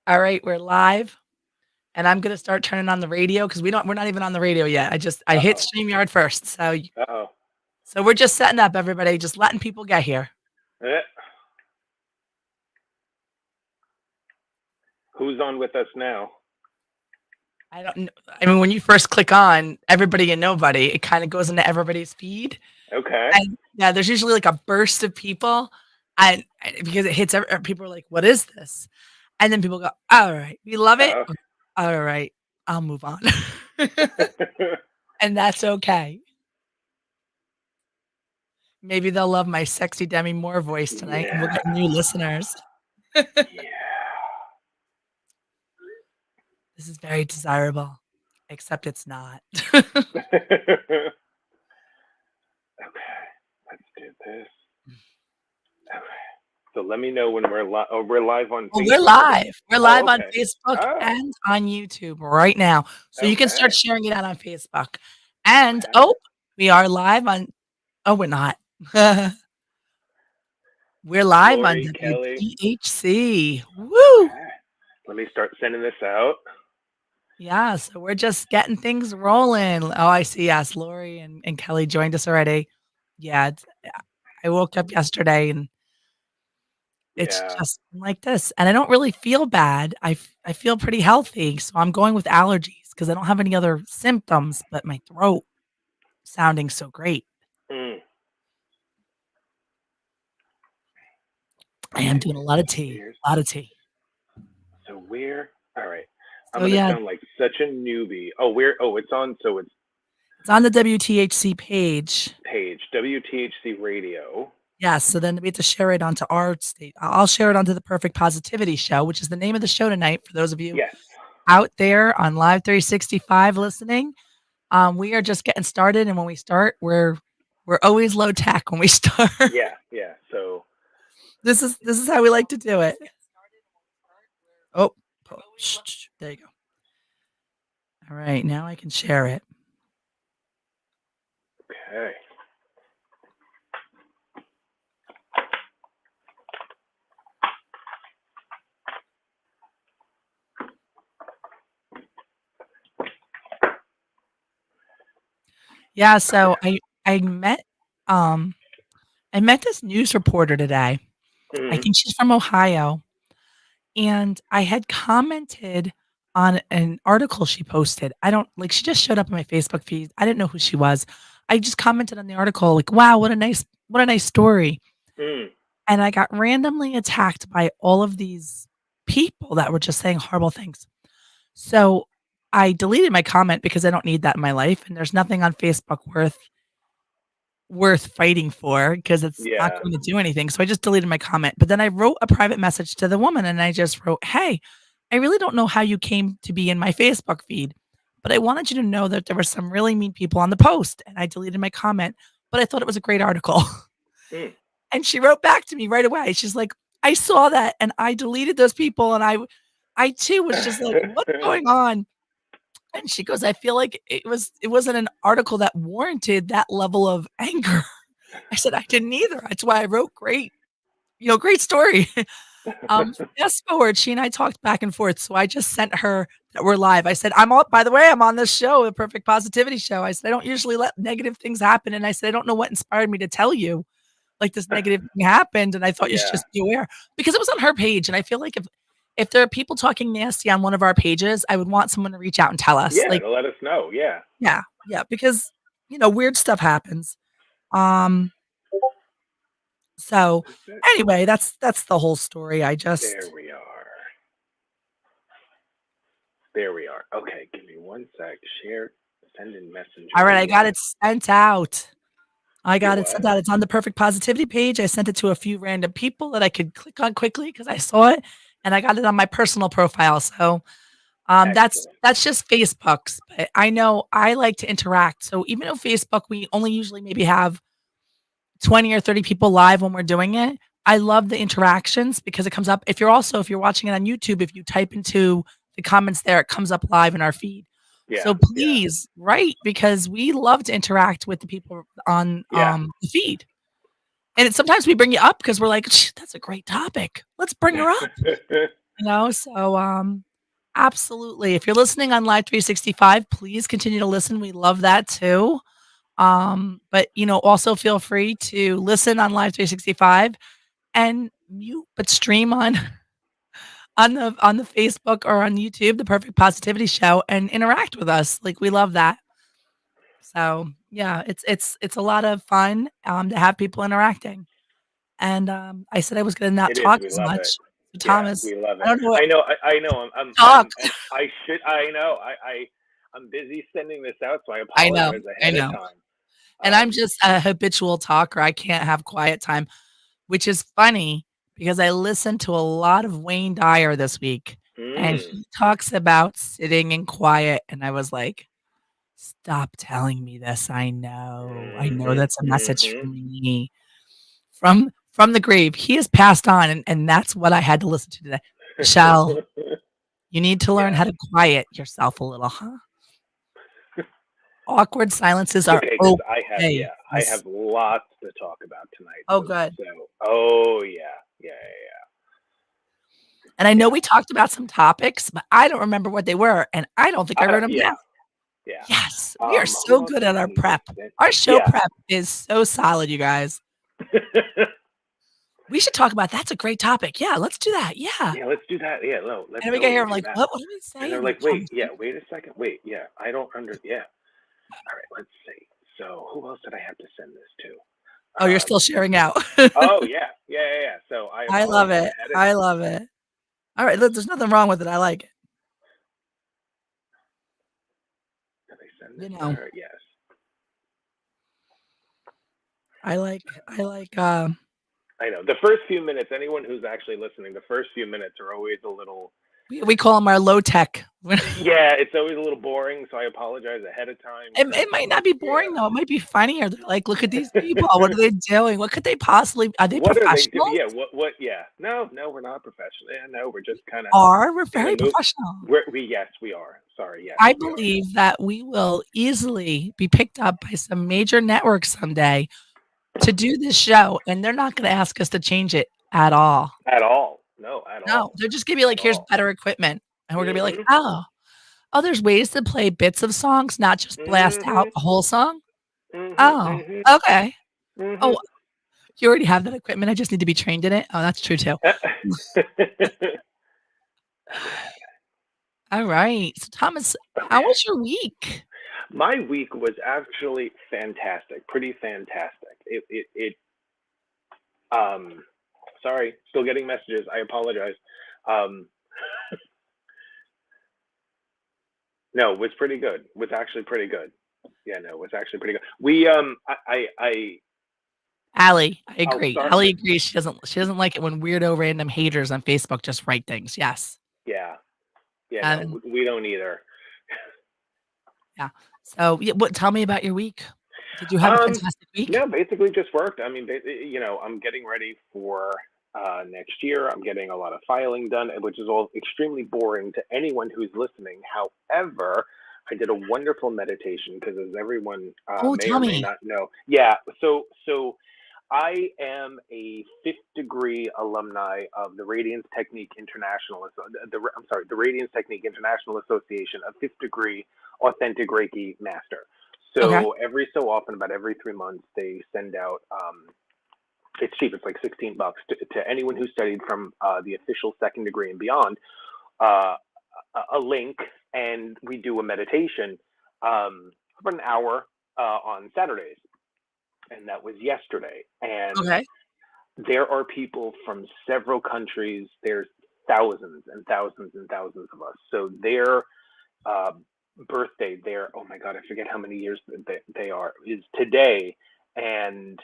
All right, we're live, and I'm gonna start turning on the radio because we're not even on the radio yet. I hit Uh-oh. StreamYard first, Uh-oh. so we're just setting up everybody, just letting people get here. Eh. Who's on with us now? I don't kn I mean, when you first click on everybody and nobody, it kinda goes into everybody's feed, Okay. and yeah, there's usually, like, a burst of people, and because it hits people are like, "What is this?" And then people go, "Alright, we love it. Uh-oh. Alright, I'll move on." And that's okay. Maybe they'll love my sexy Demi Moore voice tonight, and we'll Yeah. get new listeners. Yeah. This is very desirable, except it's not. Okay. Let's do this. Okay. So let me know when we're live on Well, we're Facebook. live. We're Oh, live on okay. Facebook Oh, and on YouTube right now, so you can start okay. sharing it out on Facebook. And, Okay. oh, we are live on we're not. We're live on Lori, Kelly. WTHC. Woo! Okay. Let me start sending this out. Yeah, so we're just getting things rolling. Oh, I see, yes, Lori and Kelly joined us already. Yeah, I woke up yesterday and it's Yeah. just like this, and I don't really feel bad. I feel pretty healthy, so I'm going with allergies because I don't have any other symptoms, but my throat sounding so great. Mm. I am Okay. doing a lot of tea, Here's a lot of tea. so we're all right. I'm So, gonna yeah, sound like such a newbie. Oh, it's on. So it's it's on the WTHC page. page WTHC Radio. Yes, so then we have to share it onto our state. I'll share it onto the Perfect Positivity Show, which is the name of the show tonight for those of you Yes. out there on Live 365 listening. We are just getting started, and when we start, we're always low tech when we start. Yeah. Yeah. So This is how we like to do it. Oh, there you go. All right, now I can share it. okay. Yeah, so I met um I met this news reporter today. I Mm. think she's from Ohio, and I had commented on an article she posted. I don't like she just showed up on my Facebook feed. I didn't know who she was. I just commented on the article like, "Wow, what a nice story." Mm. And I got randomly attacked by all of these people that were just saying horrible things. So, I deleted my comment because I don't need that in my life, and there's nothing on Facebook worth fighting for because it's not Yeah. going to do anything. So I just deleted my comment. But then I wrote a private message to the woman and I just wrote, "Hey, I really don't know how you came to be in my Facebook feed, but I wanted you to know that there were some really mean people on the post." And I deleted my comment, but I thought it was a great article. Mm. And she wrote back to me right away. She's like, "I saw that and I deleted those people." And I too was just like, "What's going on?" And she goes, "I feel like it wasn't an article that warranted that level of anger." I said, "I didn't either. That's why I wrote great story." Fast forward, she and I talked back and forth, so I just sent her that we're live. I said, by the way, I'm on this show, the Perfect Positivity Show." I said, "I don't usually let negative things happen." And I said, "I don't know what inspired me to tell you, like, this negative thing happened, and I thought you should Yeah. just be aware." Because it was on her page, and I feel like if there are people talking nasty on one of our pages, I would want someone to reach out and tell us. Yeah. Like, To let us know. Yeah. yeah, yeah, because, weird stuff happens. Um So, Is it? anyway, that's the whole story. There we are. There we are. Okay. Give me one sec. Share. Send in messenger. Alright, I got Yeah. it sent out. I Your got it sent what? out. It's on the Perfect Positivity page. I sent it to a few random people that I could click on quickly because I saw it, and I got it on my personal profile. So, that's Excellent. that's just Facebook's, but I know I like to interact. So, even though Facebook, we only usually maybe have 20 or 30 people live when we're doing it, I love the interactions because it comes up. If you're watching it on YouTube, if you type into the comments there, it comes up live in our feed. Yeah. So Yeah. please write because we love to interact with the people on, Yeah. the feed. And sometimes we bring you up because we're like, "That's a great topic. Let's bring her up." So, absolutely. If you're listening on Live 365, please continue to listen. We love that too. But, also feel free to listen on Live 365 and mute, but stream on on the Facebook or on YouTube, The Perfect Positivity Show, and interact with us. Like, we love that. So, yeah, it's a lot of fun, to have people interacting. And, I said I was gonna not It is. talk We as love it. much. So Yeah, Thomas, we love I it. don't know what I know. I know. talk. and I should. I know. I'm busy sending this out, so I I know, apologize I ahead of know. time. And I'm Um, just a habitual talker. I can't have quiet time, which is funny because I listened to a lot of Wayne Dyer this week, and mm, he talks about sitting in quiet, and I was like, "Stop telling me this. I know mhm, that's a message for mhm. me from the grave." He has passed on, and that's what I had to listen to today. Michelle, you need to learn Yeah. how to quiet yourself a little, huh? Awkward silences It's are okay because okay. I Yes. have lots to talk about tonight. Oh, good. Oh yeah, yeah, And I know yeah, we talked about some topics, but I don't remember what they were, and I don't think I wrote them yeah, down. yeah. Yes, we are so Who else good did at I our need to prep. send? Our show Yeah. prep is so solid, you guys. We should talk about that's a great topic. Yeah, let's do that. Yeah. Yeah, let's do that. Yeah, no, let's And we get here, totally I'm do like, that. "What? What did we And say they're in the like, wait, yeah, conversation?" wait a second, wait, yeah, I don't yeah. All right, let's see. So who else did I have to send this to? Oh, you're still sharing out. Oh yeah, yeah. So I I love apologize it. ahead of I time. love it. Alright, look, there's nothing wrong with it. I like it. Did I send You this to know, her? Yes. I like, I know. The first few minutes, anyone who's actually listening, the first few minutes are always a little. we call them our low tech. Yeah, it's always a little boring, so I apologize ahead of time It because might not be yeah. boring though, it might be funnier. They're like, "Look at these people, what are they doing? What could they possibly are they What are they doing? professionals?" Yeah, what? Yeah, no, we're not professional. Yeah, no, we're just kind of We're gonna very move. professional. Yes, we are. Sorry, yes, I we are. believe that we will easily be picked up by some major networks someday to do this show, and they're not gonna ask us to change it at all. At all? No, at No, all, they're just gonna be like, at "Here's all. better equipment," and we're gonna be like, Mhm, oh, there's ways to play bits of songs, not just blast out mhm, the whole song? mhm, Oh, mhm, okay. Oh, mhm. you already have that equipment, I just need to be trained in it? Oh, that's true too. Alright. So Thomas, how Okay. was your week? My week was actually fantastic, pretty fantastic. Um, sorry, still getting messages. I apologize. Um, no, it was pretty good. It was actually pretty good. Yeah, no, it was actually pretty good. Allie, I I'll agree. start. Allie agrees she doesn't like it when weirdo random haters on Facebook just write things. Yes. Yeah, yeah, no, Um, we don't either. yeah. So, yeah, what tell me about your week. Did you have a Um, fantastic week? no, basically just worked. I mean, I'm getting ready for next year. I'm getting a lot of filing done, which is all extremely boring to anyone who's listening. However, I did a wonderful meditation because, as everyone Oh, may tell or may me. not know, yeah. So I am a fifth degree alumni of the Radiance Technique International. I'm sorry, the Radiance Technique International Association, a fifth degree authentic Reiki master. Okay. So every so often, about every 3 months, they send out. It's cheap. It's like $16 to anyone who studied from the official second degree and beyond. Uh, a link, and we do a meditation for an hour on Saturdays, and that was yesterday. And Okay. there are people from several countries. There's thousands and thousands and thousands of us. So their uh, birthday, their oh my god, I forget how many years they are, is today, and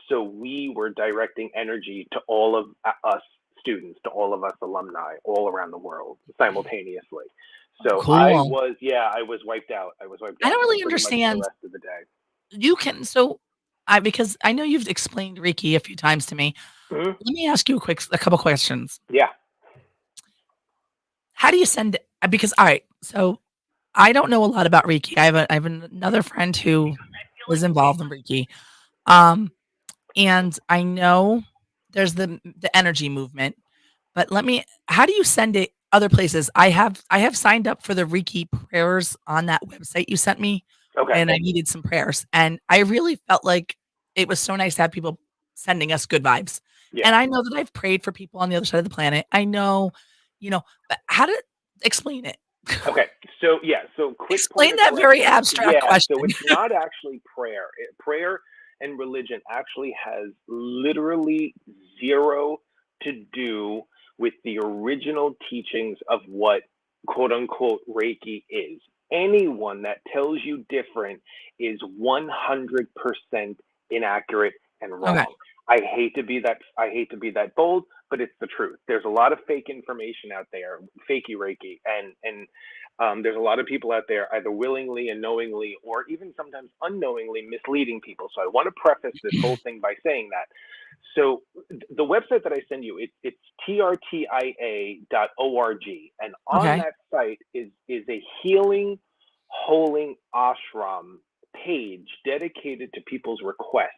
so we were directing energy to all of us students, to all of us alumni, all around the world simultaneously. Oh, So cool. I was wiped out. I was wiped I out don't for really pretty much the understand. rest of the day. You can so I because I know you've explained Reiki a few times to me. Mhm. Let me ask you a couple questions. Yeah. How do you send because alright, so I don't know a lot about Reiki. I have another friend who was involved in Reiki. Um, and I know there's the energy movement, But let me how do you send it other places? I have signed up for the Reiki prayers on that website you sent me, Okay. and I needed some prayers, and I really felt like it was so nice to have people sending us good vibes. Yeah. And I know that I've prayed for people on the other side of the planet. I know, but how to explain it? Okay. So yeah. So quick point Explain of that very correction. abstract Yeah. question. So it's not actually prayer. Prayer and religion actually has literally zero to do with the original teachings of what quote unquote Reiki is. Anyone that tells you different is 100% inaccurate and Okay. wrong. I hate to be that bold, but it's the truth. There's a lot of fake information out there, fakey Reiki, and there's a lot of people out there either willingly and knowingly or even sometimes unknowingly misleading people. So I want to preface this whole thing by saying that. So the website that I send you, it's trtia.org, and on Okay. that site is a healing, holding ashram page dedicated to people's requests.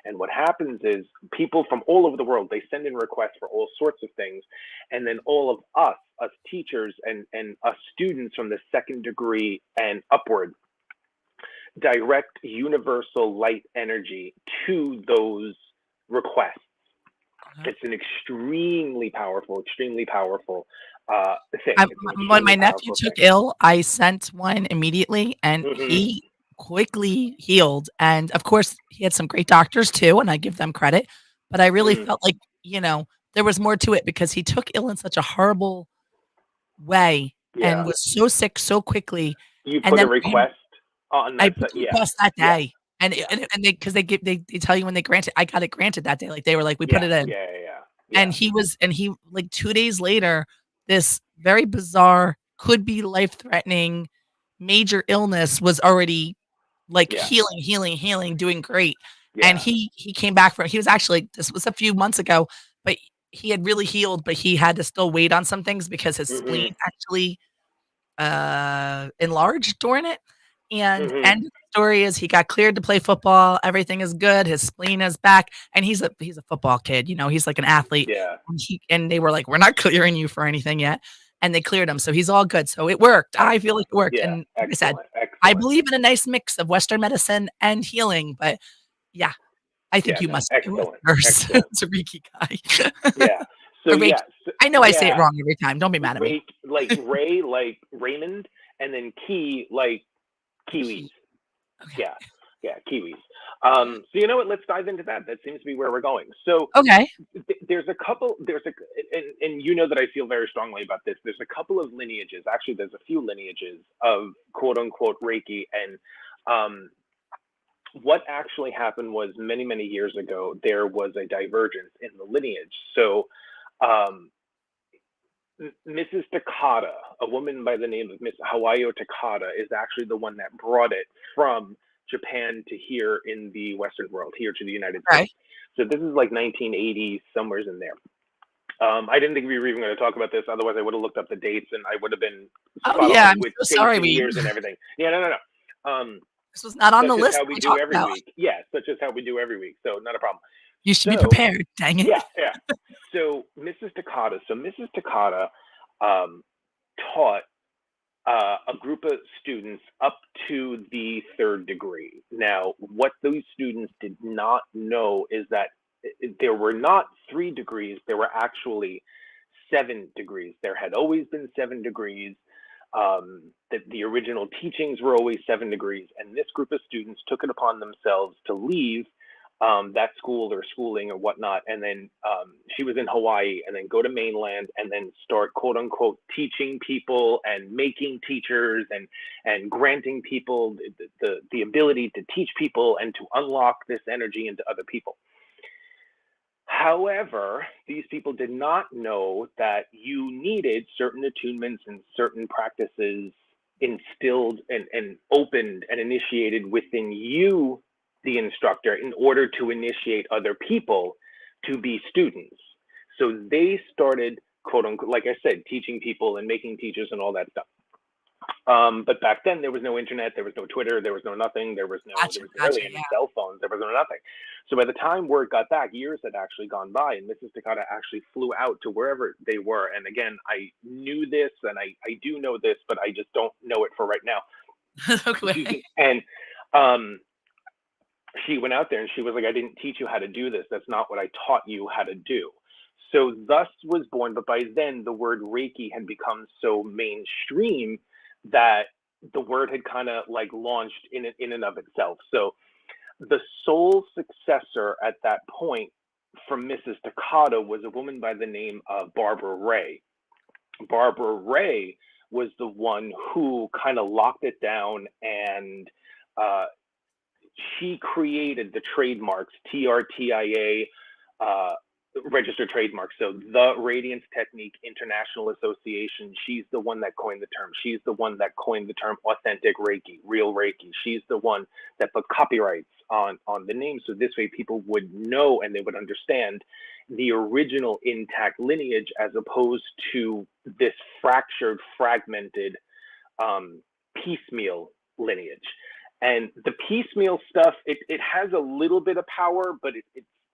And what happens is people from all over the world, they send in requests for all sorts of things. And then all of us teachers and us students from the second degree and upward, direct universal light energy to those requests. Okay. It's an extremely powerful thing. I It's an when my extremely nephew powerful took thing. ill, I sent one immediately, and Hmm. he quickly healed, and, of course, he had some great doctors too, and I give them credit, but I really Hmm. felt like, there was more to it because he took ill in such a horrible way and Yeah. was so sick so quickly, You and put a then you request on I that put site. the Yeah. request that Yeah. day, and it Yeah. and they because they tell you when they grant it. I got it granted that day, like, they were like, "We put Yeah. it in." Yeah. Yeah. Yeah. And he like, 2 days later, this very bizarre, could be life-threatening, major illness was already, like, Yeah. healing, healing, healing, doing great, and Yeah. he came back from he was actually this was a few months ago, but he had really healed, but he had to still wait on some things because his spleen Hmm. actually, enlarged during it, and Hmm. end of the story is he got cleared to play football, everything is good, his spleen is back, and he's a football kid, he's like an athlete, Yeah. and they were like, "We're not clearing you for anything yet," and they cleared him, so he's all good, so it worked, I feel like Excellent. it worked, Yeah. and like I said, Excellent. I Excellent. believe in a nice mix of Western medicine and healing, but yeah, I think Yeah. you No. must do it Excellent. first. Excellent. It's a Reiki guy. Yeah. So Or Reiki. yeah. So, I know I say it yeah. wrong every time, don't be mad at me. Rake like Ray like Raymond, and then Key like Like Kiwis. he okay. Yeah. Yeah. Kiwis. So you know what? Let's dive into that. That seems to be where we're going. So Okay. there's a couple. And you know that I feel very strongly about this. There's a couple of lineages. Actually, there's a few lineages of quote unquote Reiki, and um, what actually happened was many years ago there was a divergence in the lineage. So um, Mrs. Takata, a woman by the name of Miss Hawayo Takata, is actually the one that brought it from Japan to here in the Western world, here to the United Okay. States. So this is like 1980, somewheres in there. I didn't think we were even going to talk about this. Otherwise, I would have looked up the dates and I would have been Oh, spot yeah, on I'm with so dates sorry and years and everything. Yeah, no. this was not on the Such as list how that we we do talked every about. week. Yeah, such as how we do every week. So not a problem. You should be So prepared, dang it. yeah. So Mrs. Takata. So Mrs. Takata um, taught a group of students up to the third degree. Now, what those students did not know is that there were not 3 degrees, there were actually 7 degrees. There had always been 7 degrees. The original teachings were always 7 degrees, and this group of students took it upon themselves to leave that school or schooling or whatnot, and then she was in Hawaii, and then go to mainland, and then start quote unquote teaching people and making teachers and granting people the ability to teach people and to unlock this energy into other people. However, these people did not know that you needed certain attunements and certain practices instilled and opened and initiated within you, the instructor, in order to initiate other people to be students. So they started, quote unquote, like I said, teaching people and making teachers and all that stuff. But back then there was no internet, there was no Twitter, there was no nothing, Gotcha, there was gotcha, barely yeah. any cell phones, there was no nothing. So by the time word got back, years had actually gone by, and Mrs. Takata actually flew out to wherever they were. And again, I knew this, and I do know this, but I just don't know it for right now. Excuse Okay. me. And um, she went out there and she was like, I didn't teach you how to do this. That's not what I taught you how to do. So thus was born, but by then the word Reiki had become so mainstream that the word had kind of like launched in and of itself. So the sole successor at that point from Mrs. Takata was a woman by the name of Barbara Ray. Barbara Ray was the one who kind of locked it down, and uh, she created the trademarks TRTIA, uh, registered trademarks. So the Radiance Technique International Association, she's the one that coined the term. She's the one that coined the term authentic Reiki, real Reiki. She's the one that put copyrights on the name. So this way people would know and they would understand the original intact lineage as opposed to this fractured, fragmented, piecemeal lineage. And the piecemeal stuff, it has a little bit of power, but it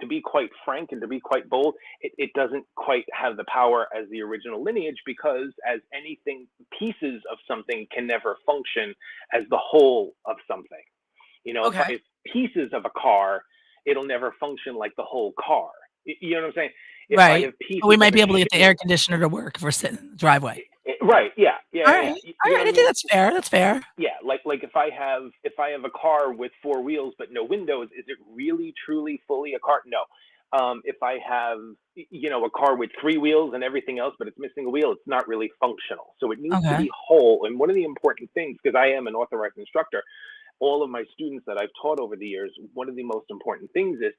to be quite frank and to be quite bold, it doesn't quite have the power as the original lineage, because as anything, pieces of something can never function as the whole of something. You know, if I Okay. have pieces of a car, it'll never function like the whole car. You know what I'm saying? If I Right. have But we pieces might of a be able to get the shoe, air conditioner to work if we're sitting in the driveway. right? Yeah, yeah, yeah, yeah. Alright, You know alright, what I I think mean? that's fair, that's fair. Yeah, like if I have a car with four wheels but no windows, is it really truly fully a car? No. If I have a car with three wheels and everything else, but it's missing a wheel, it's not really functional. So it needs to Okay. be whole. And one of the important things, because I am an authorized instructor, all of my students that I've taught over the years, one of the most important things is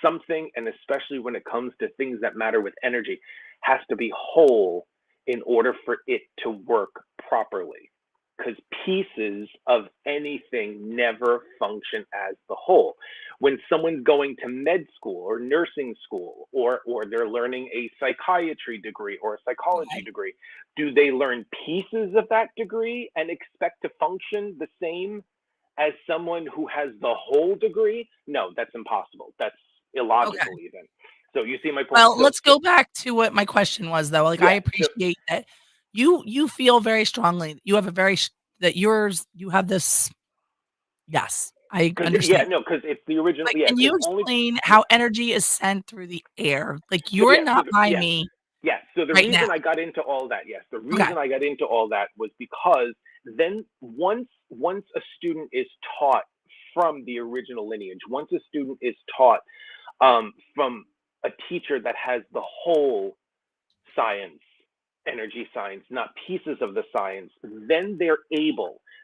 something, and especially when it comes to things that matter with energy, has to be whole in order for it to work properly. Because pieces of anything never function as the whole. When someone's going to med school or nursing school, or they're learning a psychiatry degree or a psychology Okay. degree, do they learn pieces of that degree and expect to function the same as someone who has the whole degree? No, that's impossible. That's Okay. illogical even. So you see my point. Well, let's go back to what my question was, though. Like, I Yeah, so appreciate that you feel very strongly, you have a very that you have this. Yes, I because yeah, understand. no, because it's the original. But Yeah, can because you only explain yeah. how energy is sent through the air? Like, So you're yeah, not by yes, me yes. So the right now. reason I got into all that, yes, the Okay. reason I got into all that was because then once a student is taught from the original lineage, once a student is taught from a teacher that has the whole science, energy science, not pieces of the science, then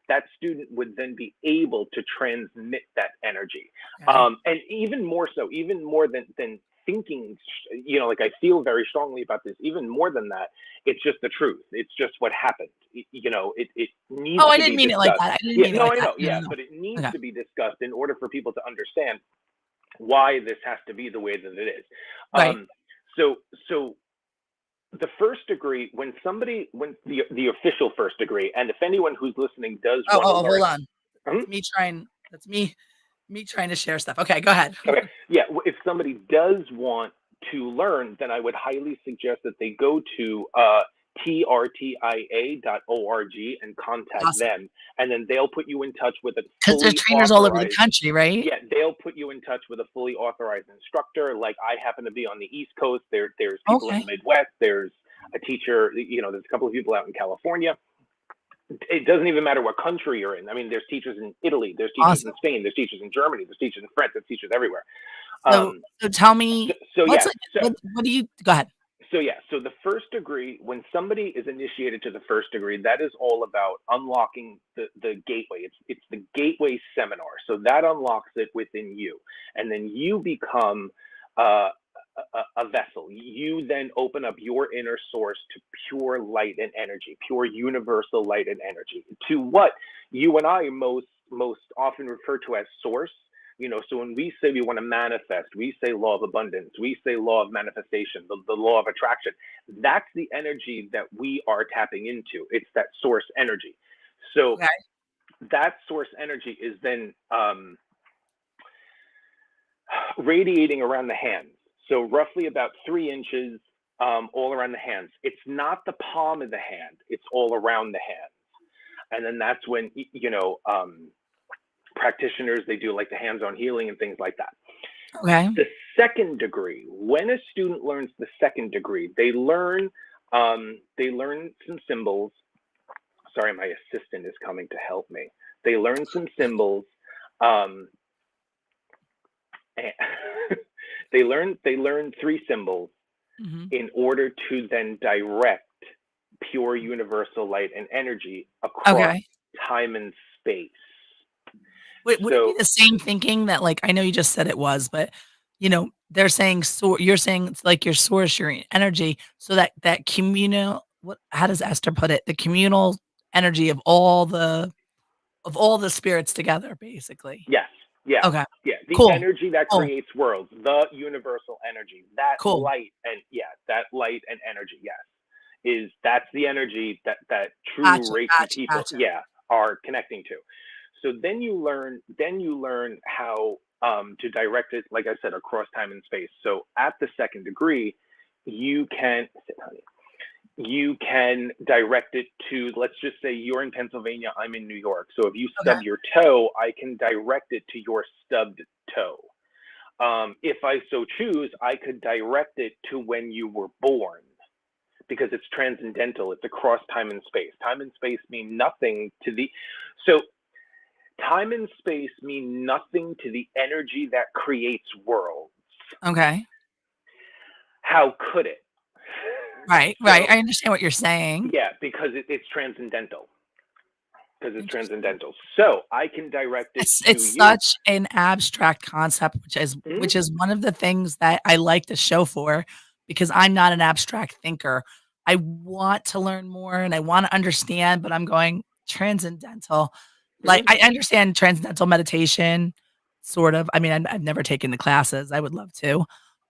that student would then be able to transmit that energy. Okay. And even more so, even more than thinking, like I feel very strongly about this, even more than that, it's just the truth. It's just what happened. It needs Oh, I to didn't be mean it like discussed. that. I didn't Yeah, mean it no, like I that. know. No, Yeah, no, no. but it needs Okay. to be discussed in order for people to understand why this has to be the way that it is. Right. Um, so the first degree, when the official first degree, and if anyone who's listening does Oh, want to oh, oh, hold learn. on. Hmm? That's me trying to share stuff. Okay, go ahead. Okay, yeah, if somebody does want to learn, then I would highly suggest that they go to trtia.org and contact Awesome. them, and then they'll put you in touch with a 'Cause there's fully trainers all over the authorized. country, right? Yeah, they'll put you in touch with a fully authorized instructor. Like I happen to be on the East Coast. There's people in Okay. the Midwest. There's a teacher. There's a couple of people out in California. It doesn't even matter what country you're in. I mean, there's teachers in Italy. There's teachers in Awesome. Spain. There's teachers in Germany. There's teachers in France. There's teachers everywhere. So Um, so tell so, me so what's yeah. like what do you go ahead. So the first degree, when somebody is initiated to the first degree, that is all about unlocking the gateway. It's the gateway seminar. So that unlocks it within you, and then you become uh, a vessel. You then open up your inner source to pure light and energy, pure universal light and energy, to what you and I most often refer to as source. So when we say we want to manifest, we say law of abundance, we say law of manifestation, the law of attraction. That's the energy that we are tapping into. It's that source energy. So Okay. that source energy is then radiating around the hands. So roughly about 3 inches all around the hands. It's not the palm of the hand, it's all around the hands. And then that's when, practitioners, they do like the hands-on healing and things like that. Okay. The second degree, when a student learns the second degree, they learn some symbols. Sorry, my assistant is coming to help me. They learn some symbols. Um, and they learn three symbols Mhm. in order to then direct pure universal light and energy across Okay. time and space. Would it be So the same thinking that, like, I know you just said it was, but, they're saying you're saying it's like your source, your energy, so that communal what how does Esther put it? The communal energy of all the spirits together, basically. yes, yeah, Okay. yeah. The Cool. energy that Cool. creates worlds, the universal energy, that Cool. light and yeah, that light and energy, yes, that's the energy that true Gotcha, Reiki gotcha, people, gotcha. yeah, are connecting to. So then you learn how to direct it, like I said, across time and space. So at the second degree, you can sit, honey, you can direct it to, let's just say you're in Pennsylvania, I'm in New York. So if you Okay. stub your toe, I can direct it to your stubbed toe. If I so choose, I could direct it to when you were born because it's transcendental. It's across time and space. Time and space mean nothing to the. So time and space mean nothing to the energy that creates worlds. Okay. How could it? Right, right, So I understand what you're saying. yeah, because it's transcendental. Because it's Interesting. transcendental. So I can direct it It's to you. such an abstract concept, Mhm. which is one of the things that I like the show for, because I'm not an abstract thinker. I want to learn more and I wanna understand, but I'm going transcendental. Like, Mhm. I understand transcendental meditation, sort of. I mean, I've never taken the classes, I would love to.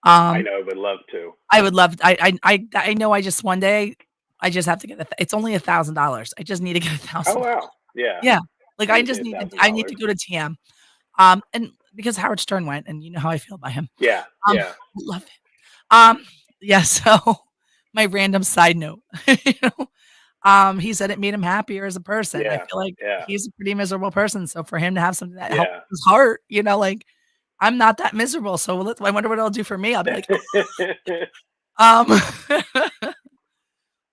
I Um, know. I would love to. I would love I know I just one day, I just have to get it's only $1,000. I just need to get Oh $1,000. wow. Yeah. Yeah. Like, I I would say just a need to thousand I need to dollars. go to TM. And because Howard Stern went, and you know how I feel about him. Yeah. I Yeah. love him. Um, yeah, so my random side note, you know, he said it made him happier as a person. I Yeah. feel like Yeah. he's a pretty miserable person, so for him to have something that helps Yeah. his heart, like, I'm not that miserable, so I wonder what it'll do for me. I'll be like, um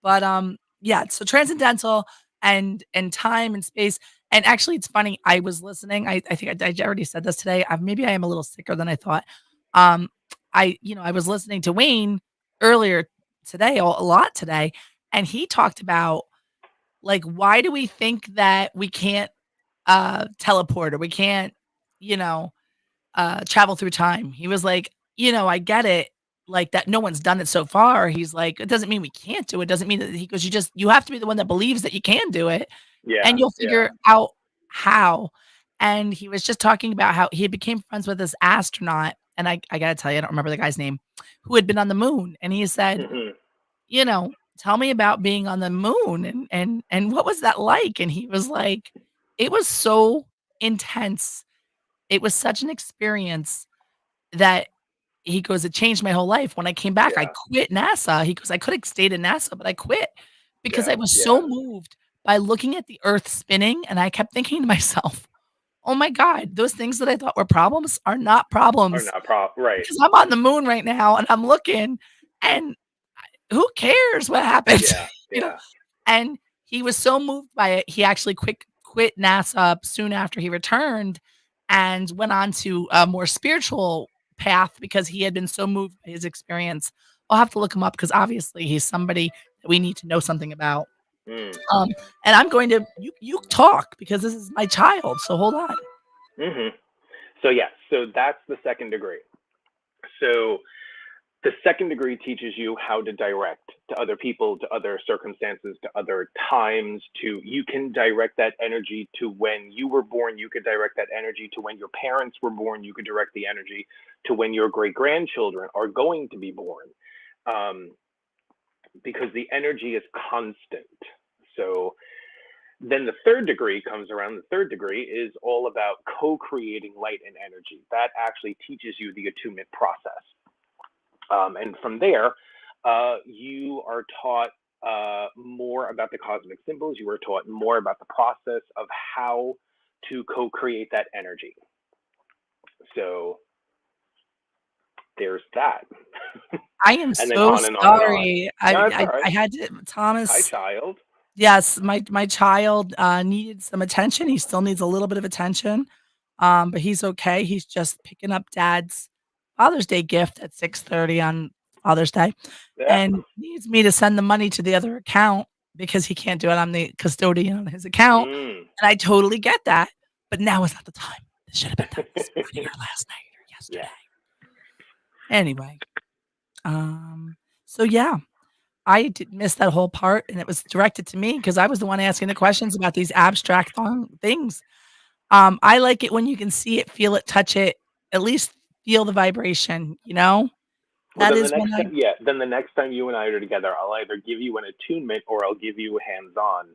But, yeah, so transcendental and time and space, and actually, it's funny, I was listening, I think I already said this today, maybe I am a little sicker than I thought. Um, I was listening to Wayne earlier today, a lot today, and he talked about, like, why do we think that we can't, teleport or we can't, you know travel through time. He was like, "I get it, like, that no one's done it so far." He's like, "It doesn't mean we can't do it. It doesn't mean that." He goes, You have to be the one that believes that you can do it, and Yeah. you'll Yeah. figure out how." And he was just talking about how he became friends with this astronaut, and I gotta tell you, I don't remember the guy's name, who had been on the moon, and he said, Mhm. "Tell me about being on the moon, and what was that like?" And he was like, "It was so intense. It was such an experience that." He goes, "It changed my whole life. When I came back, I Yeah. quit NASA." He goes, "I could have stayed in NASA, but I quit because Yeah. I was so Yeah. moved by looking at the Earth spinning, and I kept thinking to myself, 'Oh my god, those things that I thought were problems are not Or problems not right. because I'm on the moon right now and I'm looking, and who cares what happens?'" Yeah. You know? Yeah. And he was so moved by it, he actually quit NASA soon after he returned and went on to a more spiritual path because he had been so moved by his experience. I'll have to look him up because obviously he's somebody that we need to know something about. Mm. Um, and I'm going to you talk because this is my child, so hold on. Mhm. So yeah. So that's the second degree. So the second degree teaches you how to direct to other people, to other circumstances, to other times. To You can direct that energy to when you were born. You could direct that energy to when your parents were born. You could direct the energy to when your great grandchildren are going to be born, um, because the energy is constant. So Then the third degree comes around. The third degree is all about co-creating light and energy. That actually teaches you the attunement process. And from there, you are taught more about the cosmic symbols. You are taught more about the process of how to co-create that energy. So there's that. I am And then so on and on and on. sorry. No, it's all I right. had to Hi, Thomas. child. Yes, my child, needed some attention. He still needs a little bit of attention, but he's okay. He's just picking up dad's Father's Day gift at 6:30 on Father's Day, Yeah. and needs me to send the money to the other account because he can't do it. I'm the custodian on his account, Mm. and I totally get that, but now is not the time. This should have been done this morning or last night or Yeah. yesterday. Anyway, so yeah. I did miss that whole part, and it was directed to me because I was the one asking the questions about these abstract things. I like it when you can see it, feel it, touch it, at least feel the vibration, you know? Well, That then the is when next I time, yeah, then the next time you and I are together, I'll either give you an attunement or I'll give you a hands-on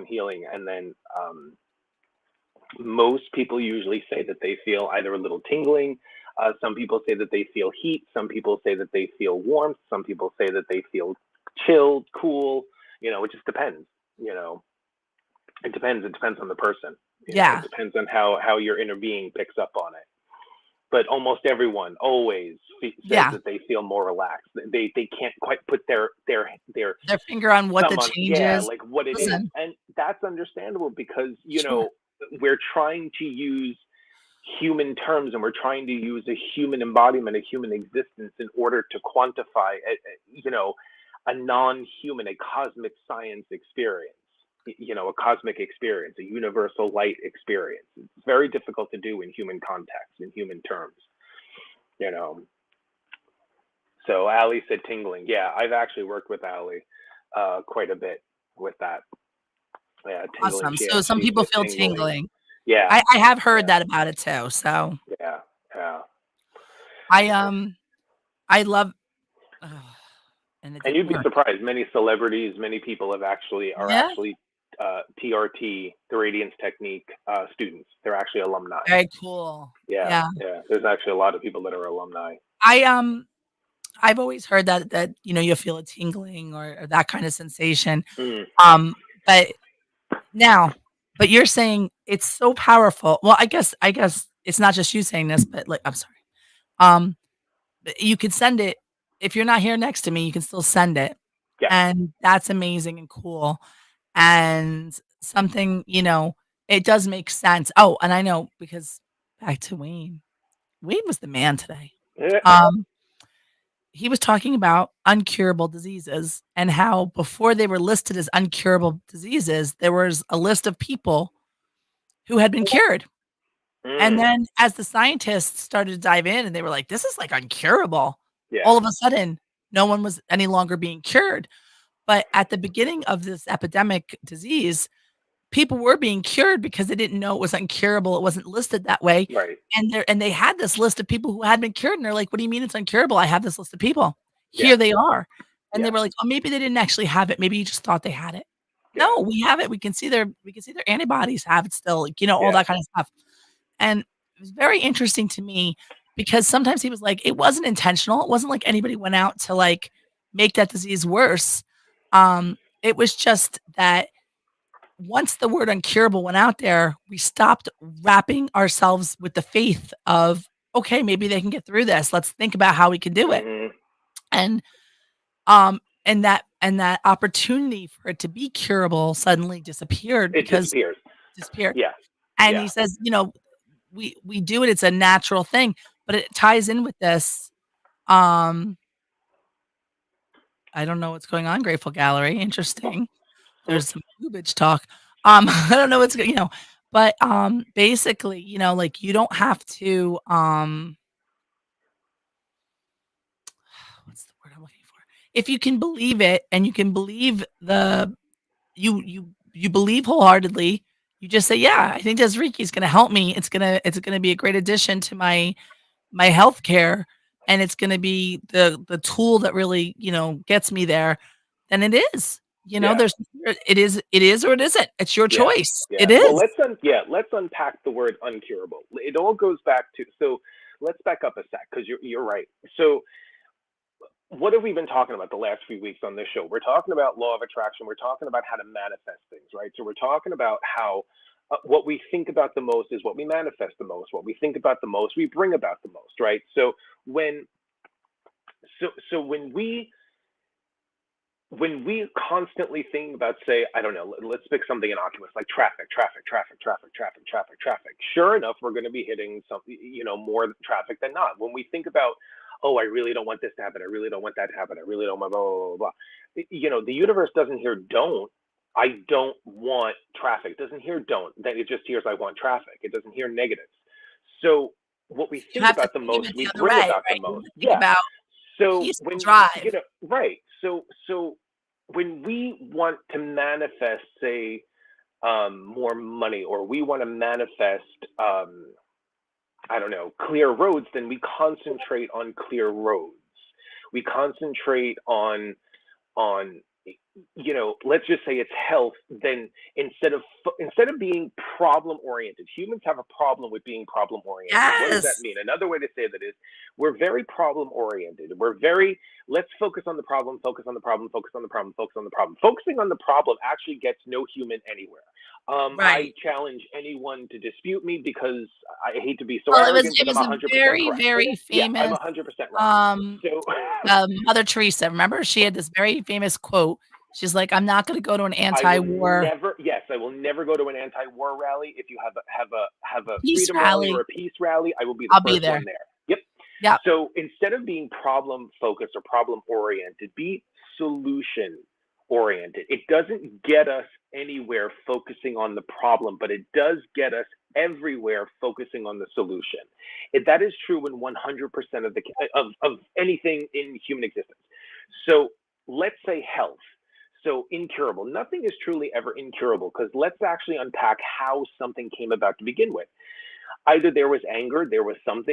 healing, and then most people usually say that they feel either a little tingling. Some people say that they feel heat. Some people say that they feel warmth. Some people say that they feel chilled, cool. It just depends. You know, it depends. It depends on the person. It yeah, depends on how your inner being picks up on it. But almost everyone always says yeah, that they feel more relaxed. They can't quite put their their finger on what the thumb on, change yeah, is. like what it is, Listen, and that's understandable because sure. we're trying to use human terms, and we're trying to use a human embodiment, a human existence, in order to quantify a non-human, a cosmic science experience, a cosmic experience, a universal light experience. It's very difficult to do in human context, in human terms, you know. So Ali said tingling. Yeah, I've actually worked with Ali quite a bit with that. Yeah, tingling. Awesome. Yeah, So some she people said feel tingling. tingling. Yeah, I have heard yeah, that about it too. So yeah, yeah. I I love ugh, and it And didn't you'd be work. surprised. Many celebrities, many people are Yeah, actually TRT, the Radiance Technique students. They're actually alumni. very cool. Yeah, Yeah. yeah. There's actually a lot of people that are alumni. I I've always heard that you'll feel a tingling or that kind of sensation. Mm, Um, but now, but you're saying it's so powerful. Well, I guess it's not just you saying this, but like I'm sorry. Um, you could send it if you're not here next to me, you can still send it. yeah, And that's amazing and cool. And something, it does make sense. Oh, and I know because back to Wayne. Wayne was the man today. yeah. Um, he was talking about uncurable diseases and how before they were listed as uncurable diseases, there was a list of people who had been cured. And Mm, then as the scientists started to dive in and they were like, this is like uncurable. yeah, All of a sudden, no one was any longer being cured. But at the beginning of this epidemic disease, people were being cured because they didn't know it was uncurable. It wasn't listed that way. right. And they had this list of people who had been cured, and they're like, "What do you mean it's uncurable? I have this list of people. Yeah, Here they are." And they yeah, were like, "Oh, maybe they didn't actually have it. Maybe you just thought they had it." yeah, No, we have it. We can see their antibodies have it still, like, all yeah, that kind of stuff. And it was very interesting to me because sometimes he was like, it wasn't intentional. It wasn't like anybody went out to like make that disease worse. It was just that once the word uncurable went out there, we stopped wrapping ourselves with the faith of, okay, maybe they can get through this. Let's think about how we can do it. hmm And and that opportunity for it to be curable suddenly disappeared It because disappears. disappeared. Yeah, And yeah. he says, we do it, it's a natural thing, but it ties in with this. Um, I don't know what's going on, Grateful Gallery. Interesting. There's some boobage talk. I don't know but, basically, like, you don't have to, what's the word I'm looking for? If you can believe it and you can believe you believe wholeheartedly, you just say, "Yeah, I think this Reiki is gonna help me. It's gonna be a great addition to my healthcare, and it's gonna be the tool that really, gets me there," then it is. Yeah. it is or it isn't. It's your Yeah. choice. Yeah. It Well, is. let's unpack the word uncurable. It all goes back to, so let's back up a sec, because you're right. So what have we been talking about the last few weeks on this show? We're talking about law of attraction. We're talking about how to manifest things, right? So we're talking about how what we think about the most is what we manifest the most. What we think about the most, we bring about the most, right? So when so when we constantly think about, say, I don't know, let's pick something innocuous like traffic. Sure enough, we're going to be hitting something, more traffic than not. When we think about, oh, I really don't want this to happen, I really don't want that to happen, I really don't want blah blah blah blah. The universe doesn't hear don't. I don't want traffic. It doesn't hear don't. Then it just hears I want traffic. It doesn't hear negatives. So what we You think have to about the frame most, it the we other bring way, about the right? You have most. to think Yeah. about So peaceful drive. right. So when we want to manifest, say, more money, or we want to manifest, I don't know, clear roads, then we concentrate on clear roads. We concentrate on let's just say it's health. Then instead of being problem oriented, humans have a problem with being problem oriented. What does that Yes. mean? Another way to say that is, we're very problem oriented. We're very, let's focus on the problem, focus on the problem, focus on the problem, focus on the problem. Focusing on the problem actually gets no human anywhere. I Right. challenge anyone to dispute me, because I hate to be so Well, arrogant, it but I'm was a 100% very, correct. very Yeah, I'm famous, 100% right. um, So Mother Teresa. Remember, she had this very famous quote. She's like, "I'm not gonna go to an anti-war I will never go to an anti-war rally. If you have a peace freedom rally or rally. a peace rally, I will be the I'll be first there." one there. Yep. Yep. So instead of being problem focused or problem oriented, be solution oriented. It doesn't get us anywhere focusing on the problem, but it does get us everywhere focusing on the solution. That is true in 100% of anything in human existence. So let's say health. So incurable. Nothing is truly ever incurable, because let's actually unpack how something came about to begin with. Either there was anger, there was some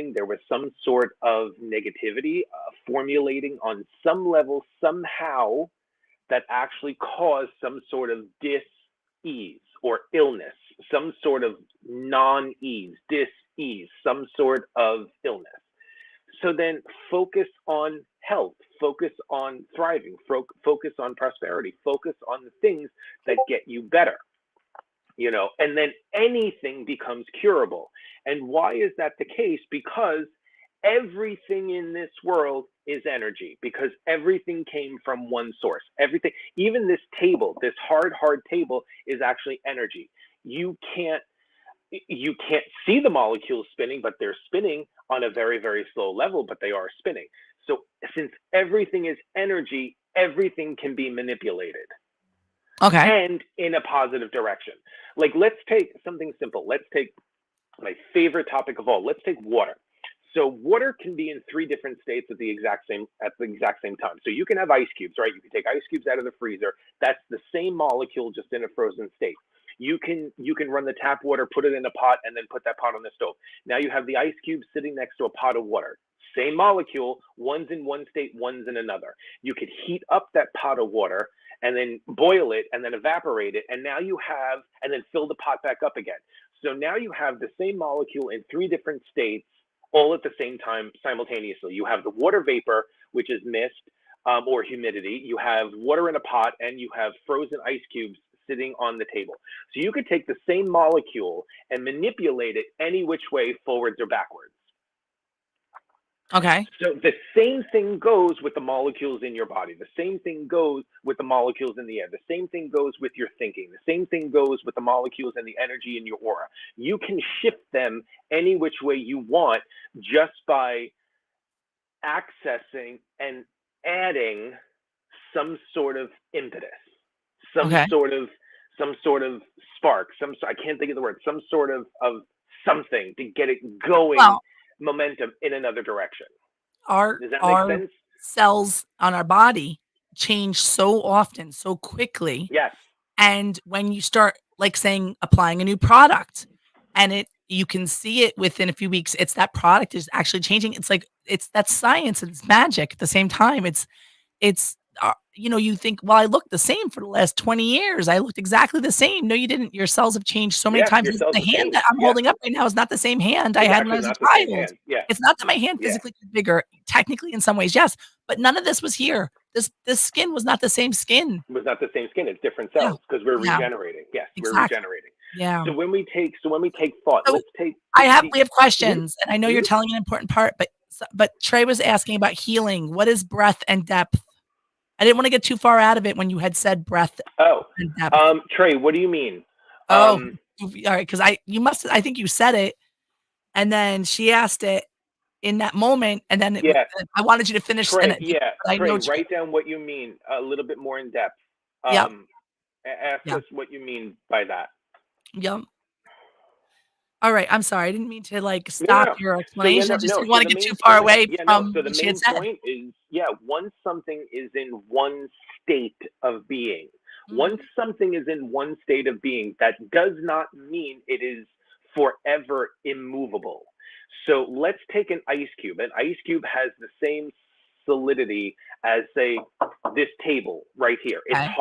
sort of negativity formulating on some level somehow, that actually caused some sort of dis-ease or illness, some sort of non-ease, dis-ease, some sort of illness. So then focus on health, focus on thriving, focus on prosperity, focus on the things that get you better, and then anything becomes curable. And why is that the case? Because everything in this world is energy, because everything came from one source. Everything, even this table, this hard table, is actually energy. You can't see the molecules spinning, but they're spinning on a very, very slow level, but they are spinning. So since everything is energy, everything can be manipulated, Okay. and in a positive direction. Like, let's take something simple. Let's take my favorite topic of all. Let's take water. So water can be in three different states at the exact same time. So you can have ice cubes, right? You can take ice cubes out of the freezer. That's the same molecule, just in a frozen state. You can run the tap water, put it in a pot, and then put that pot on the stove. Now you have the ice cubes sitting next to a pot of water. Same molecule, one's in one state, one's in another. You could heat up that pot of water and then boil it and then evaporate it, and then fill the pot back up again. So now you have the same molecule in three different states, all at the same time, simultaneously. You have the water vapor, which is mist, or humidity. You have water in a pot, and you have frozen ice cubes sitting on the table. So you could take the same molecule and manipulate it any which way, forwards or backwards. Okay. So the same thing goes with the molecules in your body. The same thing goes with the molecules in the air. The same thing goes with your thinking. The same thing goes with the molecules and the energy in your aura. You can shift them any which way you want, just by accessing and adding some sort of impetus, some Okay. sort of spark, I can't think of the word, some sort of something to get it going, Well, momentum in another direction. our Does that make our sense? cells on our body change so often, so quickly. Yes. And when you start, like, saying, applying a new product, and you can see it within a few weeks, it's that product is actually changing. It's like, that's science and it's magic at the same time. It's you think, well, I looked the same for the last 20 years. I looked exactly the same. No, you didn't. Your cells have changed so many Yeah, times. your cells The have hand changed. that I'm Yeah, holding up right now is not the same hand I it's had when I actually was a not the same child. hand. Yeah, It's not that my hand yeah, physically is bigger, technically in some ways, yes, but none of this was here. This skin was not the same skin. it was not the same skin. It's different Yeah, cells because we're yeah, regenerating. Yes, we're exactly. regenerating. Yeah. So when we take thought, So let's take we have mhm, questions, and I know you're mhm. telling an important part, but Trey was asking about healing. What is breadth and depth? I didn't wanna get too far out of it when you had said breadth Oh, and depth. Trey, what do you mean? Oh, Um, alright, 'cause I think you said it, and then she asked it in that moment, and then yeah, I wanted you to finish and Trey, it yeah, but I know Trey, Trey. write down what you mean a little bit more in depth. Yep, Um, ask yeah, us what you mean by that. yep. Alright, I'm sorry, I didn't mean to, like, No, no, stop no. your So yeah, explanation. no, I just no. didn't So wanna the get too main, far no, no, away yeah, no. from So the what she had main said. point is, yeah, once something is in one state of being, once Mhm. something is in one state of being, that does not mean it is forever immovable. So let's take an ice cube. An ice cube has the same solidity as, say, this table right here. Okay, It's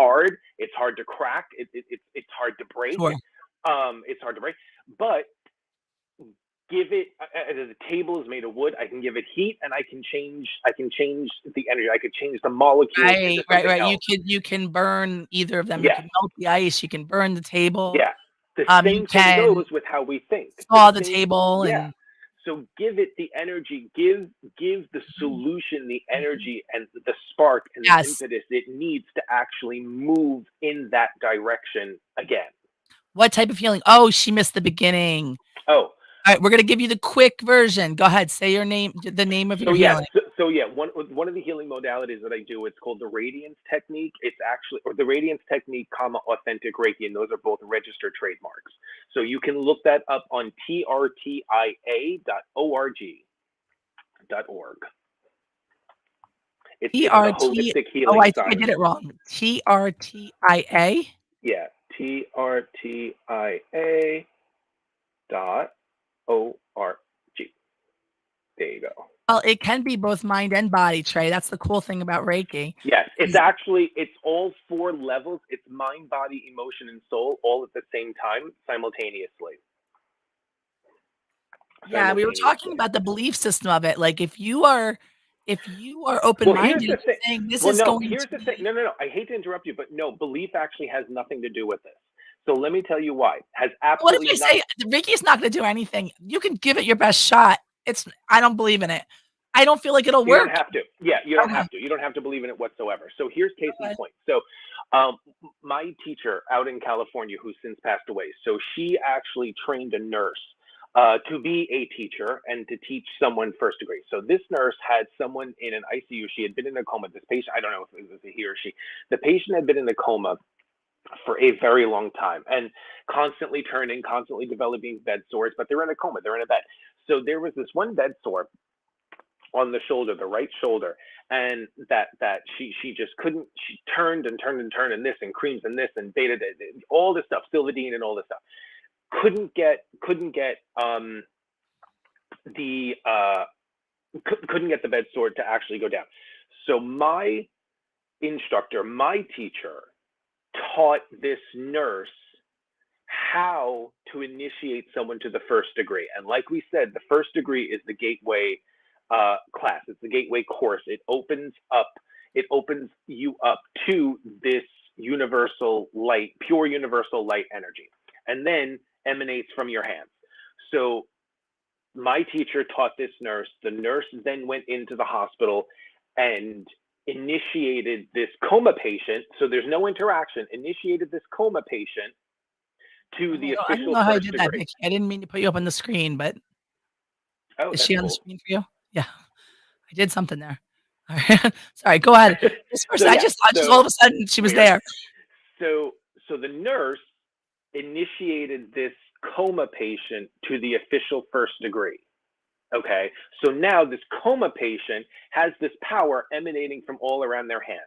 hard to crack, it's hard to break. sure. It's hard to break, but give it the table is made of wood. I can give it heat and I can change the energy. I could change the molecules into Right, right, something right. else. You can burn either of them. You Yes, can melt the ice, you can burn the table, yeah, the you same thing can goes with how we think. The saw the same, table yeah. and So give it the energy, give the Mhm, solution the mhm. energy and the spark and the Yes. impetus it needs to actually move in that direction again. What type of healing? Oh, she missed the beginning. Oh, Alright, we're gonna give you the quick version. Go ahead, say your name the name of your so yes, healing. so yeah, one of the healing modalities that I do, it's called the radiance technique. It's actually, or the radiance technique, comma, authentic Reiki, and those are both registered trademarks. So you can look that up on trtia.org. It's the TRT holistic oh, healing I think I did science. it wrong. TRTIA? Yeah, trtia.org. There you go. Well, it can be both mind and body, Trey. That's the cool thing about Reiki. Yes, Is it's all four levels. It's mind, body, emotion, and soul all at the same time, simultaneously. Yeah, we were talking Simultaneously. about the belief system of it. Like, if you are Well, here's open-minded the and thing. saying, "This Well, is no, going here's to the thing. be" No, no, no. I hate to interrupt you, but no, belief actually has nothing to do with this. So let me tell you why. Has what if absolutely I not. say, "Reiki's not gonna do anything." You can give it your best shot. I don't believe in it. I don't feel like it'll You don't work. have to. Yeah, you don't Okay, have to. You don't have to believe in it whatsoever. So here's case in okay. point. So, my teacher out in California, who's since passed away, so she actually trained a nurse to be a teacher and to teach someone first degree. So this nurse had someone in an ICU. She had been in a coma. This patient, I don't know if it was a he or she. The patient had been in a coma for a very long time and constantly turning, constantly developing bed sores, but they're in a coma. They're in a bed. So there was this one bed sore on the shoulder, the right shoulder, and that she just couldn't. She turned and turned and turned, and this and creams and this and beta, all this stuff, Silvadine and all this stuff. Couldn't get the couldn't get the bed sword to actually go down. So my instructor, my teacher, taught this nurse how to initiate someone to the first degree. And like we said, the first degree is the gateway class. It's the gateway course. It opens you up to this universal light, pure universal light energy, and then emanates from your hands. So my teacher taught this nurse. The nurse then went into the hospital and initiated this coma patient. So there's no interaction. Initiated this coma patient to the I don't official know how you first did that, degree. Vicky. I didn't mean to put you up on the screen, but Oh, is that's she on the cool. screen for you? Yeah, I did something there. Alright. Sorry, go ahead. This So person yeah, I just so all of a sudden she was weird. there. So the nurse initiated this coma patient to the official first degree. Okay, so now this coma patient has this power emanating from all around their hands.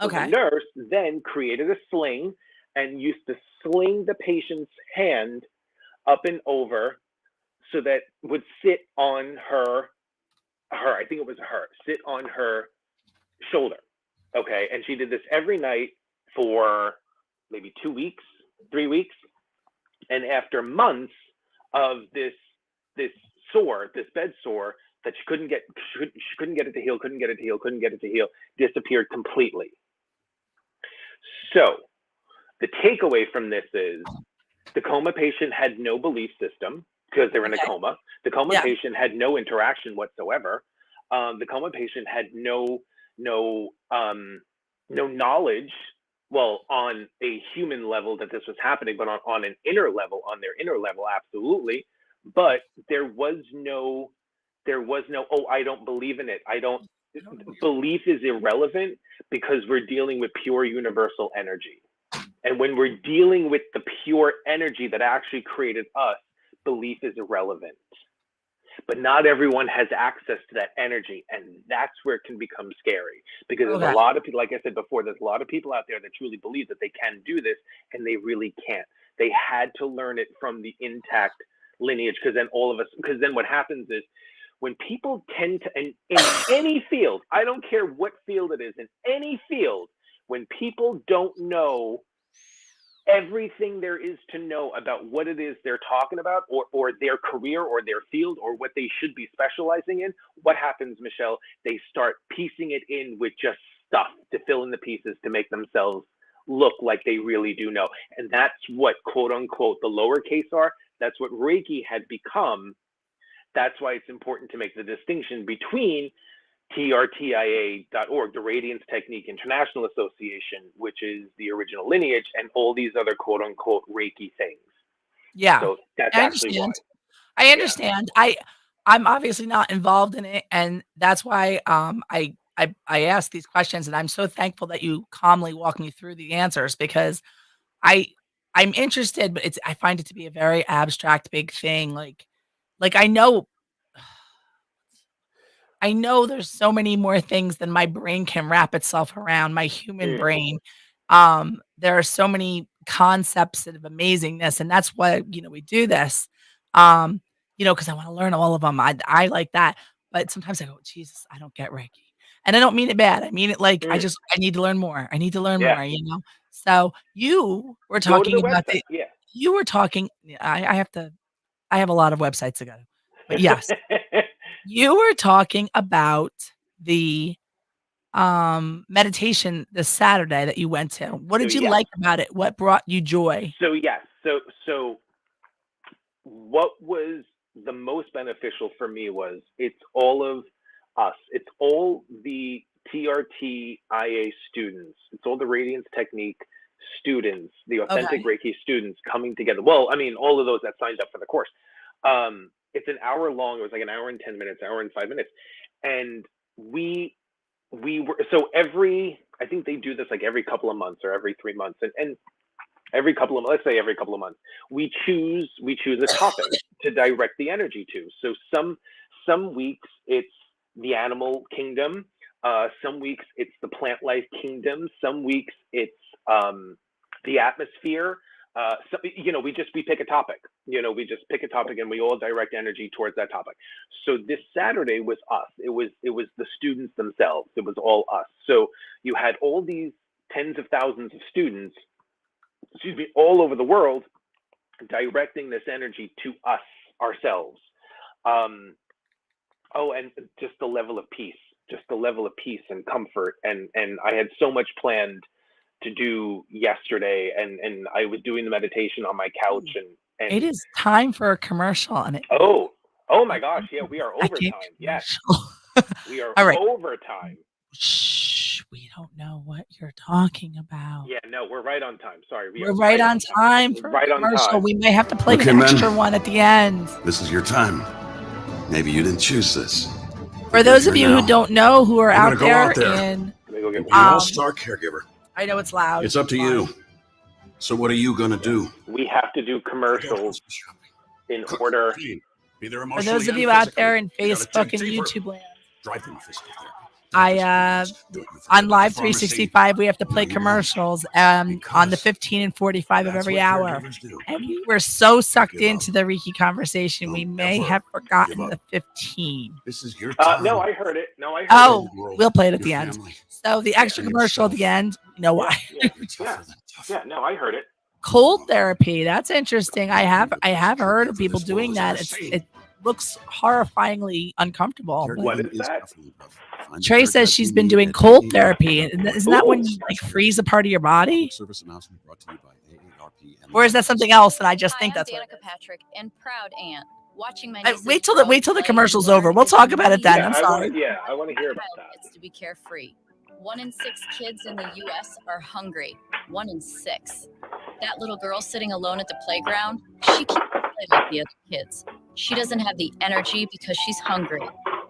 So the Okay. nurse then created a sling and used to sling the patient's hand up and over so that would sit on her, I think it was her, sit on her shoulder. Okay, and she did this every night for maybe 2 weeks, 3 weeks, and after months of this this bed sore that she couldn't get it to heal, couldn't get it to heal, disappeared completely. So the takeaway from this is the coma patient had no belief system because they're in a coma. The coma patient had no interaction whatsoever. The coma patient had no knowledge, well, on a human level that this was happening, but on an inner level, on their inner level, absolutely. But there was no, oh, I don't believe in it. Belief is irrelevant because we're dealing with pure universal energy. And when we're dealing with the pure energy that actually created us, belief is irrelevant. But not everyone has access to that energy, and that's where it can become scary, because there's a lot of people, like I said before, there's a lot of people out there that truly believe that they can do this, and they really can't. They had to learn it from the intact lineage, because then what happens is when people tend to, in any field, I don't care what field it is, in any field, when people don't know everything there is to know about what it is they're talking about, or their career or their field or what they should be specializing in, what happens, Michelle? They start piecing it in with just stuff to fill in the pieces to make themselves look like they really do know. And that's what, quote unquote, the lowercase r, that's what Reiki had become. That's why it's important to make the distinction between TRTIA.org, the Radiance Technique International Association, which is the original lineage, and all these other quote unquote Reiki things. Yeah. So that's I actually why. I understand. I'm obviously not involved in it, and that's why I ask these questions, and I'm so thankful that you calmly walk me through the answers, because I'm interested, but I find it to be a very abstract big thing. Like I know there's so many more things than my brain can wrap itself around, my human brain. There are so many concepts of amazingness, and that's why, we do this. Because I want to learn all of them. I like that. But sometimes I go, Jesus, I don't get Reiki. And I don't mean it bad. I mean it like I need to learn more. I need to learn more. So you were talking about you were talking. I have a lot of websites to go to. But yes. You were talking about the meditation this Saturday that you went to. What did you like about it? What brought you joy? So yes. So what was the most beneficial for me was it's all of us. It's all the TRTIA students. It's all the Radiance Technique students, the authentic Reiki students coming together. Well, I mean, all of those that signed up for the course. It's an hour long. It was like an hour and 10 minutes, hour and 5 minutes. And we were, so I think they do this like every couple of months or every 3 months. And every couple of, let's say every couple of months, we choose a topic to direct the energy to. So some weeks it's the animal kingdom. Some weeks it's the plant life kingdom. Some weeks it's the atmosphere. So, we pick a topic, we just pick a topic and we all direct energy towards that topic. So this Saturday was us. It was the students themselves. It was all us. So you had all these tens of thousands of students, all over the world, directing this energy to us, ourselves. And just the level of peace and comfort. And I had so much planned to do yesterday, and I was doing the meditation on my couch, and it is time for a commercial, and oh my gosh, we are overtime. Yes, we are overtime. Shh, we don't know what you're talking about. Yeah, no, we're right on time. Sorry, we're right on time for a commercial. We may have to play an extra one at the end. This is your time. Maybe you didn't choose this. For those of you who don't know, who are out there in an all-star caregiver. I know it's loud. It's up to you. So what are you going to do? We have to do commercials in order. For those of you out there in Facebook and YouTube land, on Live 365, we have to play commercials on the 15 and 45 of every hour. And we were so sucked into the Reiki conversation, we may have forgotten the 15. This is your time. No, I heard it. Oh, we'll play it at the end. So the extra You're commercial at tough. the end, you know Yeah, why? yeah, You're tougher yeah, than tough. yeah. No, I heard it. Cold therapy. That's interesting. I have heard of Caregiver people this world doing has ever that. seen. It looks horrifyingly uncomfortable. But What Caregiving is is that? tough on the tough. Find the Trey care says guides she's you been need doing at cold therapy. And isn't that when Ooh. you like freeze a part of your body? Public service announcement brought to you by AARP and Or is that something else? And I just Hi, think I'm that's what it Danica is. Patrick and proud aunt. Watching my I- nieces wait till the grow, wait till the play, and commercial's learn over. We'll is talk about it then. Yeah, I'm I want sorry. to. Yeah, I want to hear about child that. gets to be carefree. 1 in 6 kids in the U.S. are hungry. 1 in 6. That little girl sitting alone at the playground, she can't play like the other kids. She doesn't have the energy because she's hungry.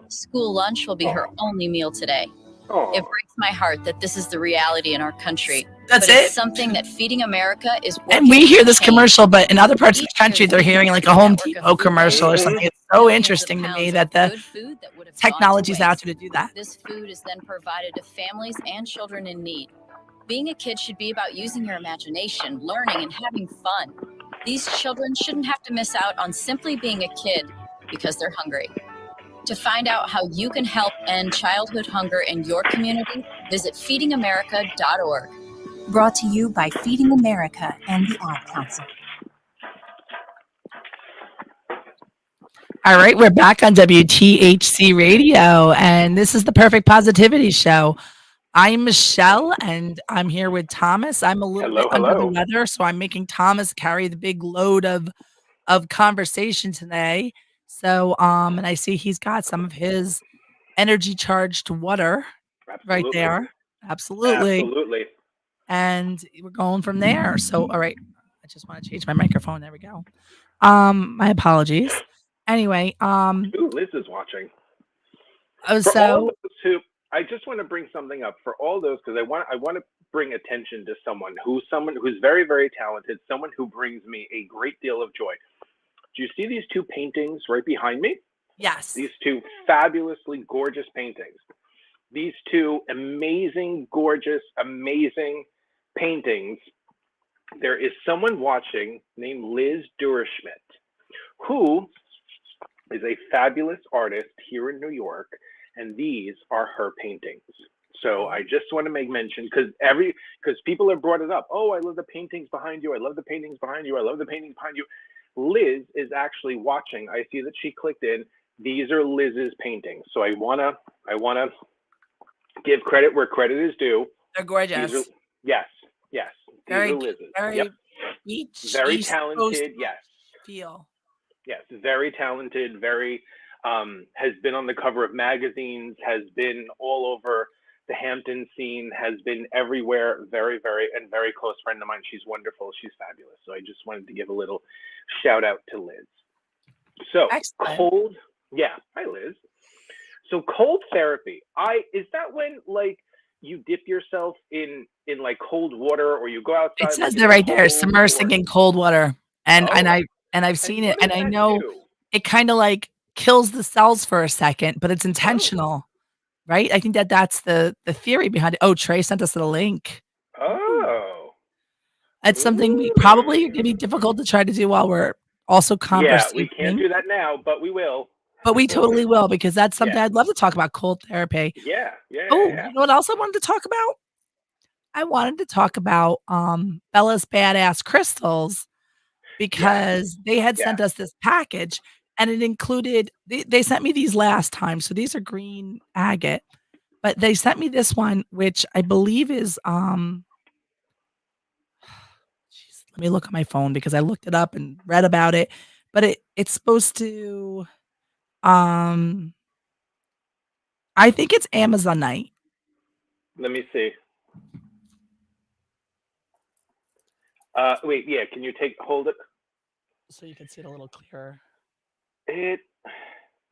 School lunch will be her only meal today. Oh, It breaks my heart that this is the reality in our country. That's but it's it. something that Feeding America is working And we hear to this change. commercial, but in other parts of Each the country, year, they're Feeding hearing like a America's Home network of Depot food commercial or banks something. It's so millions of interesting to me pounds that of the good food that would have gone to technology's out waste. there to do that. This food is then provided to families and children in need. Being a kid should be about using your imagination, learning, and having fun. These children shouldn't have to miss out on simply being a kid because they're hungry. To find out how you can help end childhood hunger in your community, visit feedingamerica.org. Brought to you by Feeding America and the Ad Council. All right, we're back on WTHC Radio, and this is the Perfect Positivity Show. I'm Michelle, and I'm here with Thomas. I'm a little Hello, bit under the hello. weather, so I'm making Thomas carry the big load of conversation today. So, and I see he's got some of his energy charged water right absolutely. there. Absolutely. Absolutely. And we're going from there. So, all right, I just want to change my microphone. There we go. My apologies. Anyway, Ooh, Liz is watching. For all so those who, I just want to bring something up for all those because I want to bring attention to someone who's very, very talented, someone who brings me a great deal of joy. Do you see these 2 paintings right behind me? yes, These 2 fabulously gorgeous paintings. These 2 amazing, gorgeous, amazing paintings. There is someone watching named Liz Durschmidt, who is a fabulous artist here in New York, and these are her paintings. So I just want to make mention because people have brought it up. Oh, I love the paintings behind you. I love the paintings behind you. I love the paintings behind you. Liz is actually watching. I see that she clicked in. These are Liz's paintings. So I wanna give credit where credit is due. they're gorgeous. These are, yes. These Very, are Liz's. very Yep. beach, Very East Coast talented. Yes. feel. Yes. Very talented. Very has been on the cover of magazines. Has been all over the Hampton scene. Has been everywhere. Very, very close friend of mine. She's wonderful. She's fabulous. So I just wanted to give a little shout out to Liz. So Excellent. Yeah. Hi, Liz. So cold therapy. Is that when like you dip yourself in like cold water, or you go outside? It says like, in there the right there, cold, submersing or- in cold water, and Oh. I've seen it, what and does I that know do? it kind of like kills the cells for a second, but it's intentional, right? I think that's the theory behind it. Oh, Trey sent us a link. Oh. That's something we probably going to be difficult to try to do while we're also Yeah, we conversing. can't do that now, but we will. But we totally will, because that's something Yeah. I'd love to talk about, cold therapy. Yeah. Oh, you know what else I wanted to talk about? I wanted to talk about Bella's Badass Crystals, because they had sent us this package, and it included they sent me these last time. So these are green agate, but they sent me this one, which I believe is jeez, let me look at my phone because I looked it up and read about it. But it's supposed to I think it's Amazonite. Let me see. Wait, yeah, can you hold it? So you can see it a little clearer. It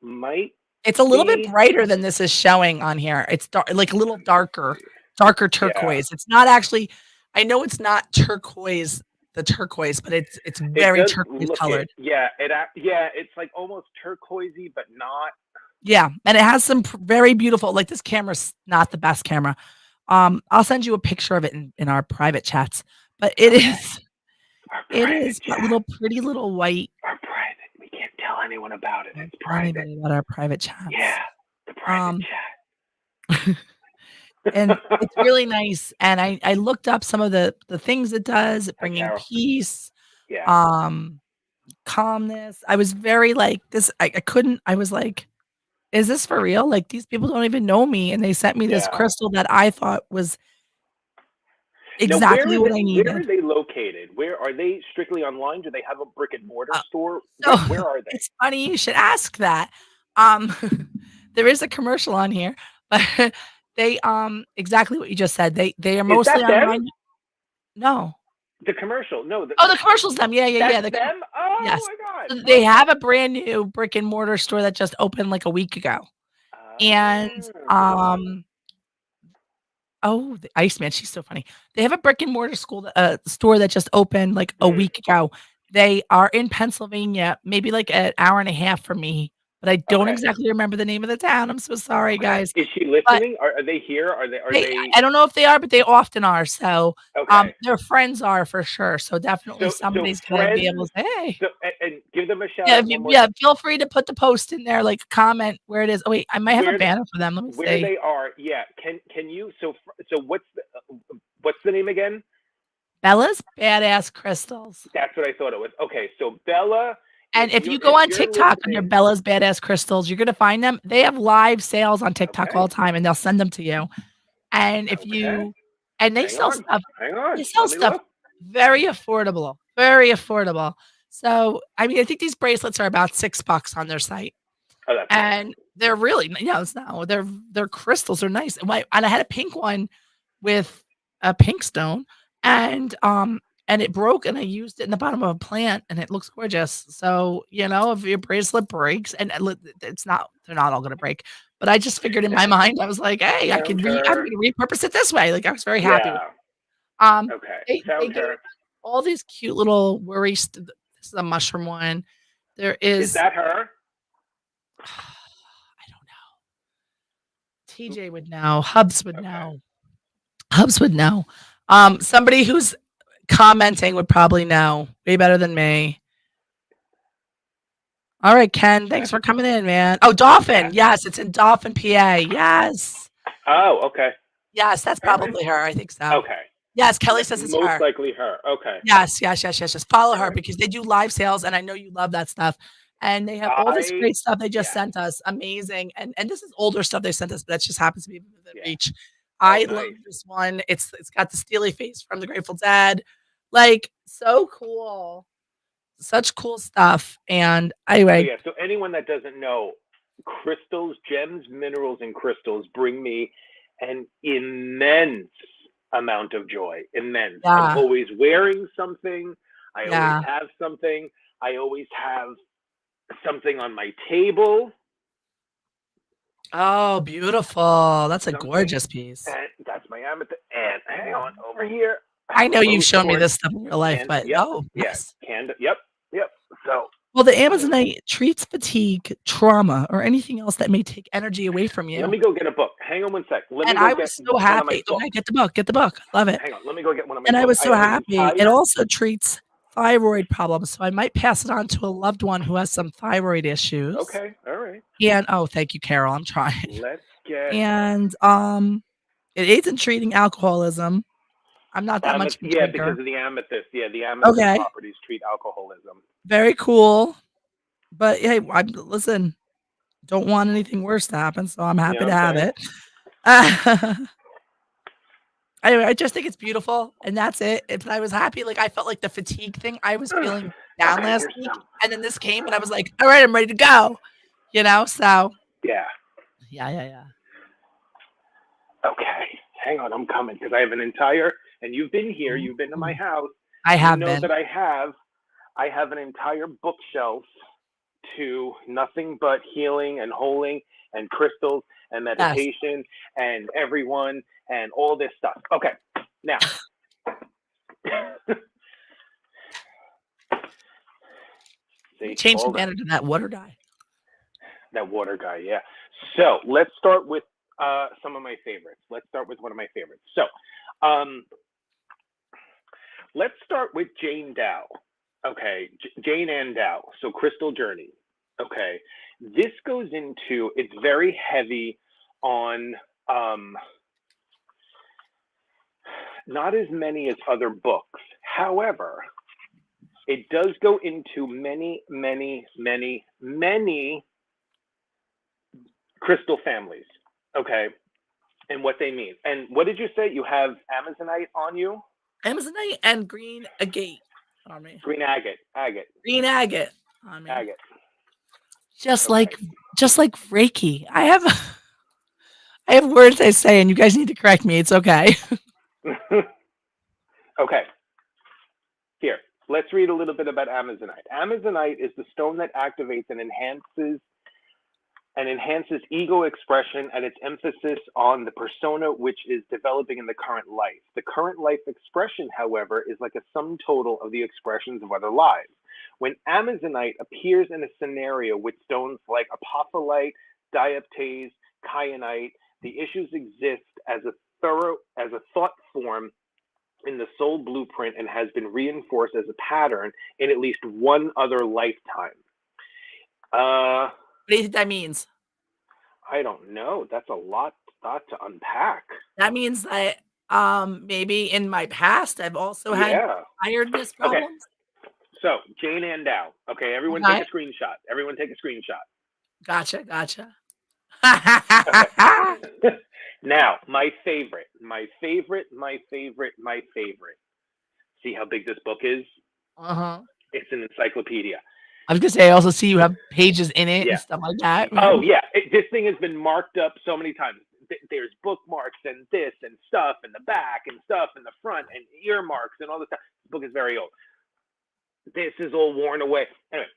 might. It's a little bit brighter than this is showing on here. It's like a little darker turquoise. It's not actually, I know it's not turquoise, the turquoise, but it's very turquoise colored. It's like almost turquoisey, but not. Yeah, and it has some very beautiful, like this camera's not the best camera. I'll send you a picture of it in our private chats, but it is that little pretty little white. Our private. We can't tell anyone about it. It's Tell anybody about our private chats. Yeah, the private chat. and it's really nice, and I looked up some of the things it does, Hi, bringing Carol. peace, Yeah. um, calmness. I was very like, this I couldn't I was like, "Is this for real? Like, these people don't even know me, and they sent me this Yeah. crystal that I thought was Now, exactly what I where needed." are they located? Where are they strictly online? Do they have a brick and mortar Uh, store? so Where are they? it's funny you should ask that. Um, there is a commercial on here, but they, exactly what you just said. They are Is mostly that them? online. No. The commercial? No, Oh, the commercial's them. Yeah, yeah, yeah. that's them. Yes. Oh my So god. they Okay. have a brand new brick and mortar store that just opened like a week ago. And, Oh. oh, the Iceman, she's so funny. They have a brick and mortar store that just opened like a Mm, week ago. They are in Pennsylvania, maybe like an hour and a half from me, but I don't okay. exactly remember the name of the town. I'm so sorry, Okay. guys. Is she But listening? Are they here? Are they they I don't know if they are, but they often are. So, okay? their friends are for sure. So definitely So somebody's gonna be able friends. to say, "Hey." So and give them a shout Yeah, out one more yeah, time. feel free to put the post in there, like, comment where it is. Oh, wait, I might have a Where banner for them. Let me where see. they are? Yeah. Can you? So what's the name again? Bella's Badass Crystals. That's what I thought it was. Okay, so Bella, And if you go if on you're TikTok under listening, Bella's Badass Crystals, you're gonna find them. They have live sales on TikTok okay, all the time, and they'll send them to you. And if okay, you and hang on, they sell let me stuff look. very affordable, very affordable. So, I mean, I think these bracelets are about $6 on their site, Oh, that's nice. and they're really yeah, it's no, their crystals are nice. And I had a pink one with a pink stone, and it broke, and I used it in the bottom of a plant, and it looks gorgeous. So, if your bracelet breaks, and it's not they're not all gonna break, but I just figured in my mind, I was like, "Hey, Found I'm her. gonna repurpose it this way." Like, I was very happy with Yeah. Okay. they Found gave her. all these cute little this is a mushroom one. There Is is that her? I don't know. Oops. TJ would know. Hubs would Okay. know. Hubs would know. Somebody who's commenting would probably know way better than me. All right, Ken, Okay. thanks for coming in, man. Oh, Dauphin. Yeah. Yes, it's in Dauphin, PA. Yes. Oh, okay. Yes, that's All right. probably her. I think so. Okay. Yes, Kelly says it's Most her. likely her. Okay. Yes, yes, yes, yes, yes. Follow All her right. because they do live sales, and I know you love that stuff. And they have all this great stuff they just Yeah. sent us. Amazing. And this is older stuff they sent us, but that just happens to be within Yeah. reach. Oh, I love nice. this one. It's got the Steely face from the Grateful Dead. Like, so cool. Such cool stuff. And So anyway, yeah, so anyone that doesn't know, crystals, gems, minerals, and crystals bring me an immense amount of joy. Immense. I'm yeah, always wearing something. I always yeah. have something. I always have something on my table. Oh, beautiful. That's a Something, gorgeous piece. and that's my amethyst. And hang on, over here, I I have a know you've rose shown me quartz. this stuff in real life, And but yep, oh, yeah, nice. yep, yep. So Well, the let me Amazonite treats fatigue, trauma, or anything else that may take energy away from let you. me go get a book. Hang on one sec. Let me And go I get was so one of my happy. books. Okay, get the book, get the book. Love it. Hang on, let me go get one of my And I books. was I so have an happy. It entire. also treats thyroid problems, so I might pass it on to a loved one who has some thyroid issues. Okay, all right. And oh, thank you, Carol. I'm trying. Let's get And it aids in treating alcoholism. I'm not that much amethyst. of a Yeah, because drinker. of the amethyst. Yeah, the amethyst Okay, properties treat alcoholism. very cool. But hey, listen, don't want anything worse to happen, so I'm You happy know to what I'm have saying? it. Anyway, I just think it's beautiful, and that's it. If I was happy, like, I felt like the fatigue thing, I was feeling down Okay, last here's week, some. and then this came, and I was like, "Alright, I'm ready to go," so Yeah. yeah, yeah, yeah. Okay. Hang on, I'm coming because I have an entire. And you've been here. You've been to my Ooh, house. I You have know been. that I have. I have an entire bookshelf to nothing but healing and holding and crystals and Yes. meditation and everyone and all this stuff. Okay. Now. See, Change the all banner to that water guy. that water guy, yeah. So let's start with some of my favorites. Let's start with one of my favorites. So let's start with Jane Dow. Okay, Jane and Dow. So Crystal Journey. Okay, this goes into, it's very heavy on not as many as other books. However, it does go into many, many, many, many crystal families. Okay. And what they mean. And what did you say? You have Amazonite on you? Amazonite and green agate on me. Green agate. Agate. Green agate on me. Agate. Just Okay. like Reiki. I have words I say, and you guys need to correct me. It's okay. Okay. Here, let's read a little bit about Amazonite. Amazonite is the stone that activates and enhances ego expression and its emphasis on the persona which is developing in the current life. The current life expression, however, is like a sum total of the expressions of other lives. When Amazonite appears in a scenario with stones like apophyllite, dioptase, kyanite, the issues exist as a thought form in the soul blueprint and has been reinforced as a pattern in at least one other lifetime. What do you think that means? I don't know. That's a lot to unpack. That means that maybe in my past I've also had tiredness problems. So Jane Andow. Okay, everyone Okay. take a screenshot. Everyone take a screenshot. Gotcha. Now, my favorite. See how big this book is? Uh-huh. It's an encyclopedia. I was gonna say I also see you have pages in it Yeah. and stuff like that. Oh yeah, this thing has been marked up so many times. There's bookmarks and this and stuff in the back and stuff in the front and earmarks and all this stuff. This book is very old. This is all worn away. Anyway,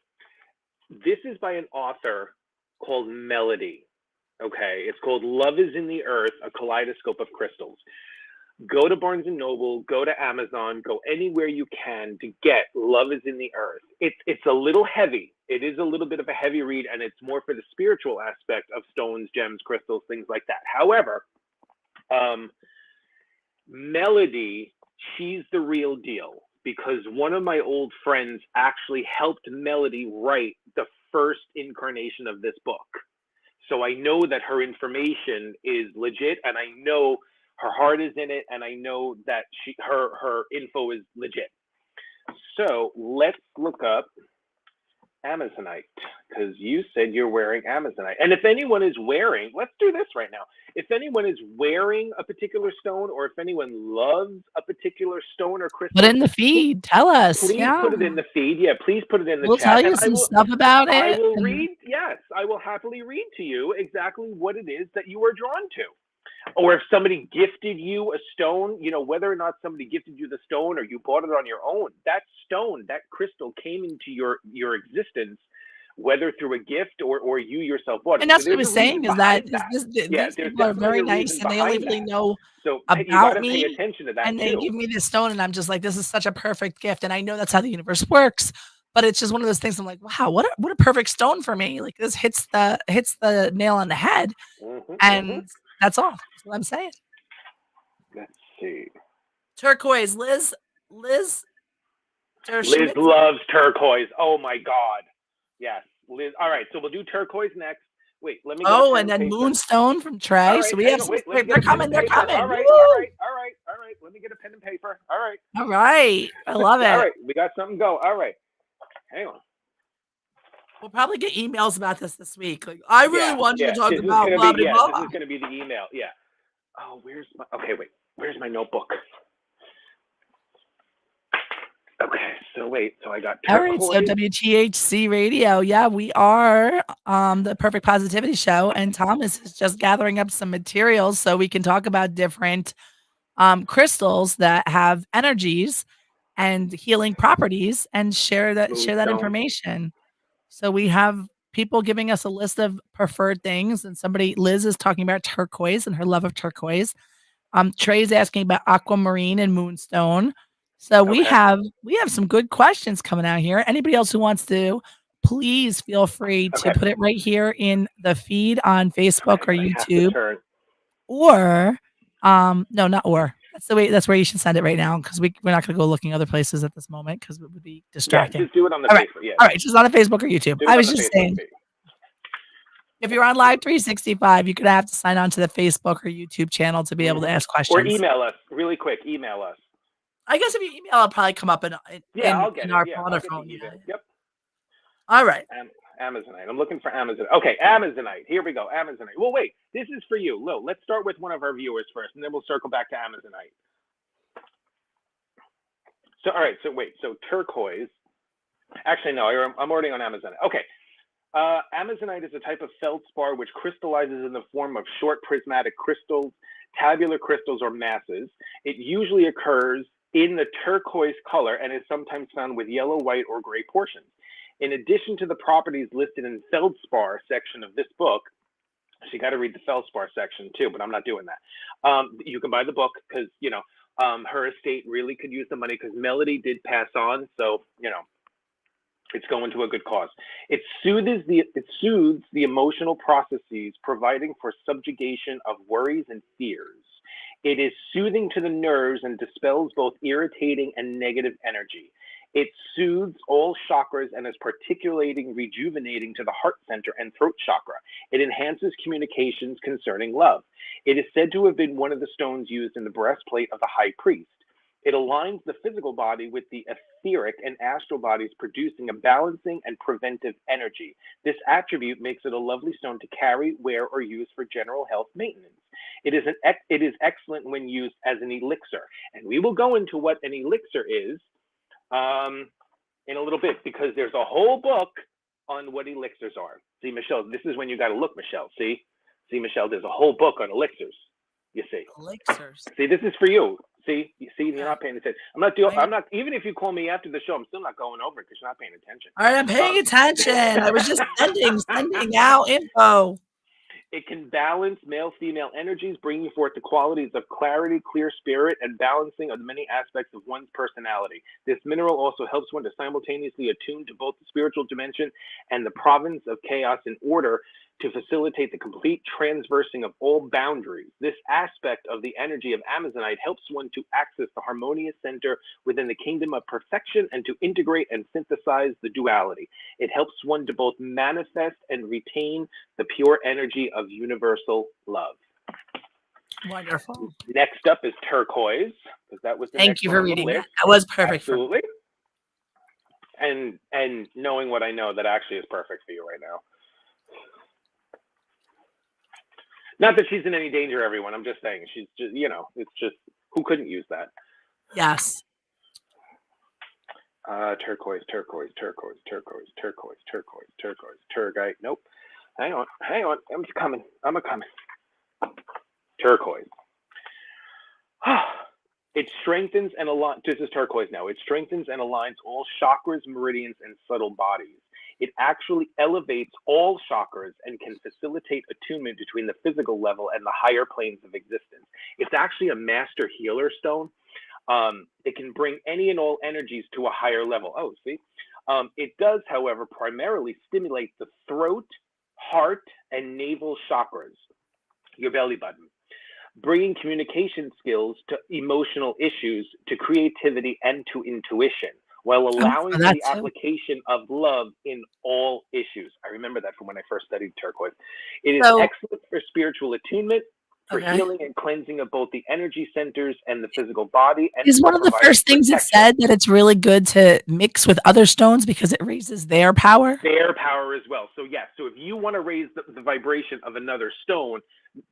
this is by an author called Melody. Okay, it's called Love is in the Earth, A Kaleidoscope of Crystals. Go to Barnes & Noble, go to Amazon, go anywhere you can to get Love is in the Earth. It's a little heavy. It is a little bit of a heavy read, and it's more for the spiritual aspect of stones, gems, crystals, things like that. However, Melody, she's the real deal, because one of my old friends actually helped Melody write the first incarnation of this book. So I know that her information is legit, and I know her heart is in it, and I know that her info is legit. So let's look up Amazonite, because you said you're wearing Amazonite. And if anyone is wearing, let's do this right now. If anyone is wearing a particular stone, or if anyone loves a particular stone or crystal, Put it in the feed. Tell us. please put it in the feed. Yeah, please put it in the We'll chat. tell you And some stuff about it. I will read, yes, I will happily read to you exactly what it is that you are drawn to. Or if somebody gifted you a stone, you know, whether or not somebody gifted you the stone or you bought it on your own, that stone, that crystal came into your existence, whether through a gift or you yourself bought it. And that's So what I there's was a reason saying is behind that these there's people are very definitely a nice reason and they only behind really that. know So you about gotta pay me, attention to that and they too. give me this stone and I'm just like, this is such a perfect gift. And I know that's how the universe works. But it's just one of those things I'm like, wow, what a perfect stone for me. Like this hits the nail on the head. And that's all. That's what I'm saying. Let's see. Turquoise, Liz Liz loves turquoise. Oh my God. Yes, Liz. All right, so we'll do turquoise next. Wait, let me. Oh, and then Moonstone from Trey. Right, so we have wait, they're coming. They're coming. All right. Let me get a pen and paper. All right. All right. I love it. All right, we got something go. All right. Hang on. We'll probably get emails about this week. Like, I really wanted to talk about blah, blah, blah. This is going to be the email. Yeah. Oh, where's my notebook? Okay, so I got all right, so WTHC Radio. Yeah, we are the Perfect Positivity Show, and Thomas is just gathering up some materials so we can talk about different crystals that have energies and healing properties and share that information. So we have people giving us a list of preferred things, and Liz is talking about turquoise and her love of turquoise. Trey's asking about aquamarine and moonstone. So we have some good questions coming out here. Anybody else who wants to, please feel free to put it right here in the feed on Facebook or YouTube. Or no, not or. That's where you should send it right now, because we're not going to go looking other places at this moment because it would be distracting. Yeah, just do it on the Facebook. Yeah. All right, just on the Facebook or YouTube. I was just saying. If you're on Live 365, you're gonna have to sign on to the Facebook or YouTube channel to be able to ask Or questions. email us really quick. Email us. I guess if you email, it'll probably come up Yeah, I'll get in it. our Yeah, on I'll our get phone. the Yeah. email. Yep. All right. Amazonite. I'm looking for Amazonite. Okay, Amazonite. Here we go. Amazonite. Well, wait. This is for you, Lil. Let's start with one of our viewers first, and then we'll circle back to Amazonite. So, all right. So, wait. So, turquoise. Actually, no. I'm already on Amazonite. Okay. Amazonite is a type of feldspar which crystallizes in the form of short prismatic crystals, tabular crystals, or masses. It usually occurs in the turquoise color and is sometimes found with yellow, white, or gray portions. In addition to the properties listed in feldspar section of this book, so you got to read the feldspar section too, but I'm not doing that. You can buy the book because, you know, her estate really could use the money because Melody did pass on. So, you know, it's going to a good cause. It soothes the emotional processes, providing for subjugation of worries and fears. It is soothing to the nerves and dispels both irritating and negative energy. It soothes all chakras and is particularly rejuvenating to the heart center and throat chakra. It enhances communications concerning love. It is said to have been one of the stones used in the breastplate of the high priest. It aligns the physical body with the etheric and astral bodies, producing a balancing and preventive energy. This attribute makes it a lovely stone to carry, wear, or use for general health maintenance. It is excellent when used as an elixir. And we will go into what an elixir is in a little bit, because there's a whole book on what elixirs are. See, Michelle, this is when you got to look, Michelle. See, Michelle, there's a whole book on elixirs. You see. Elixirs. See, this is for you. See, you're not paying attention. I'm not, even if you call me after the show, I'm still not going over it because you're not paying attention. All right, I'm paying attention. I was just sending out info. It can balance male-female energies, bringing forth the qualities of clarity, clear spirit, and balancing of the many aspects of one's personality. This mineral also helps one to simultaneously attune to both the spiritual dimension and the province of chaos in order to facilitate the complete transversing of all boundaries. This aspect of the energy of Amazonite helps one to access the harmonious center within the kingdom of perfection and to integrate and synthesize the duality. It helps one to both manifest and retain the pure energy of universal love. Wonderful. Next up is turquoise, because that was the Thank next you one for on the reading that. list. That was perfect. Absolutely. And knowing what I know, that actually is perfect for you right now. Not that she's in any danger, everyone. I'm just saying, she's just, you know, it's just, who couldn't use that? Yes. Turquoise. Turgite. Nope. Hang on. I'm coming. Turquoise. It strengthens and aligns. This is turquoise now. It strengthens and aligns all chakras, meridians, and subtle bodies. It actually elevates all chakras and can facilitate attunement between the physical level and the higher planes of existence. It's actually a master healer stone. It can bring any and all energies to a higher level. Oh, see? It does, however, primarily stimulate the throat, heart, and navel chakras, your belly button, bringing communication skills to emotional issues, to creativity, and to intuition, while allowing for the application of love in all issues. I remember that from when I first studied turquoise. It is excellent for spiritual attunement, for healing and cleansing of both the energy centers and the physical body. And is one of the first things it said that it's really good to mix with other stones because it raises their power? Their power as well. So yes, so if you want to raise the vibration of another stone,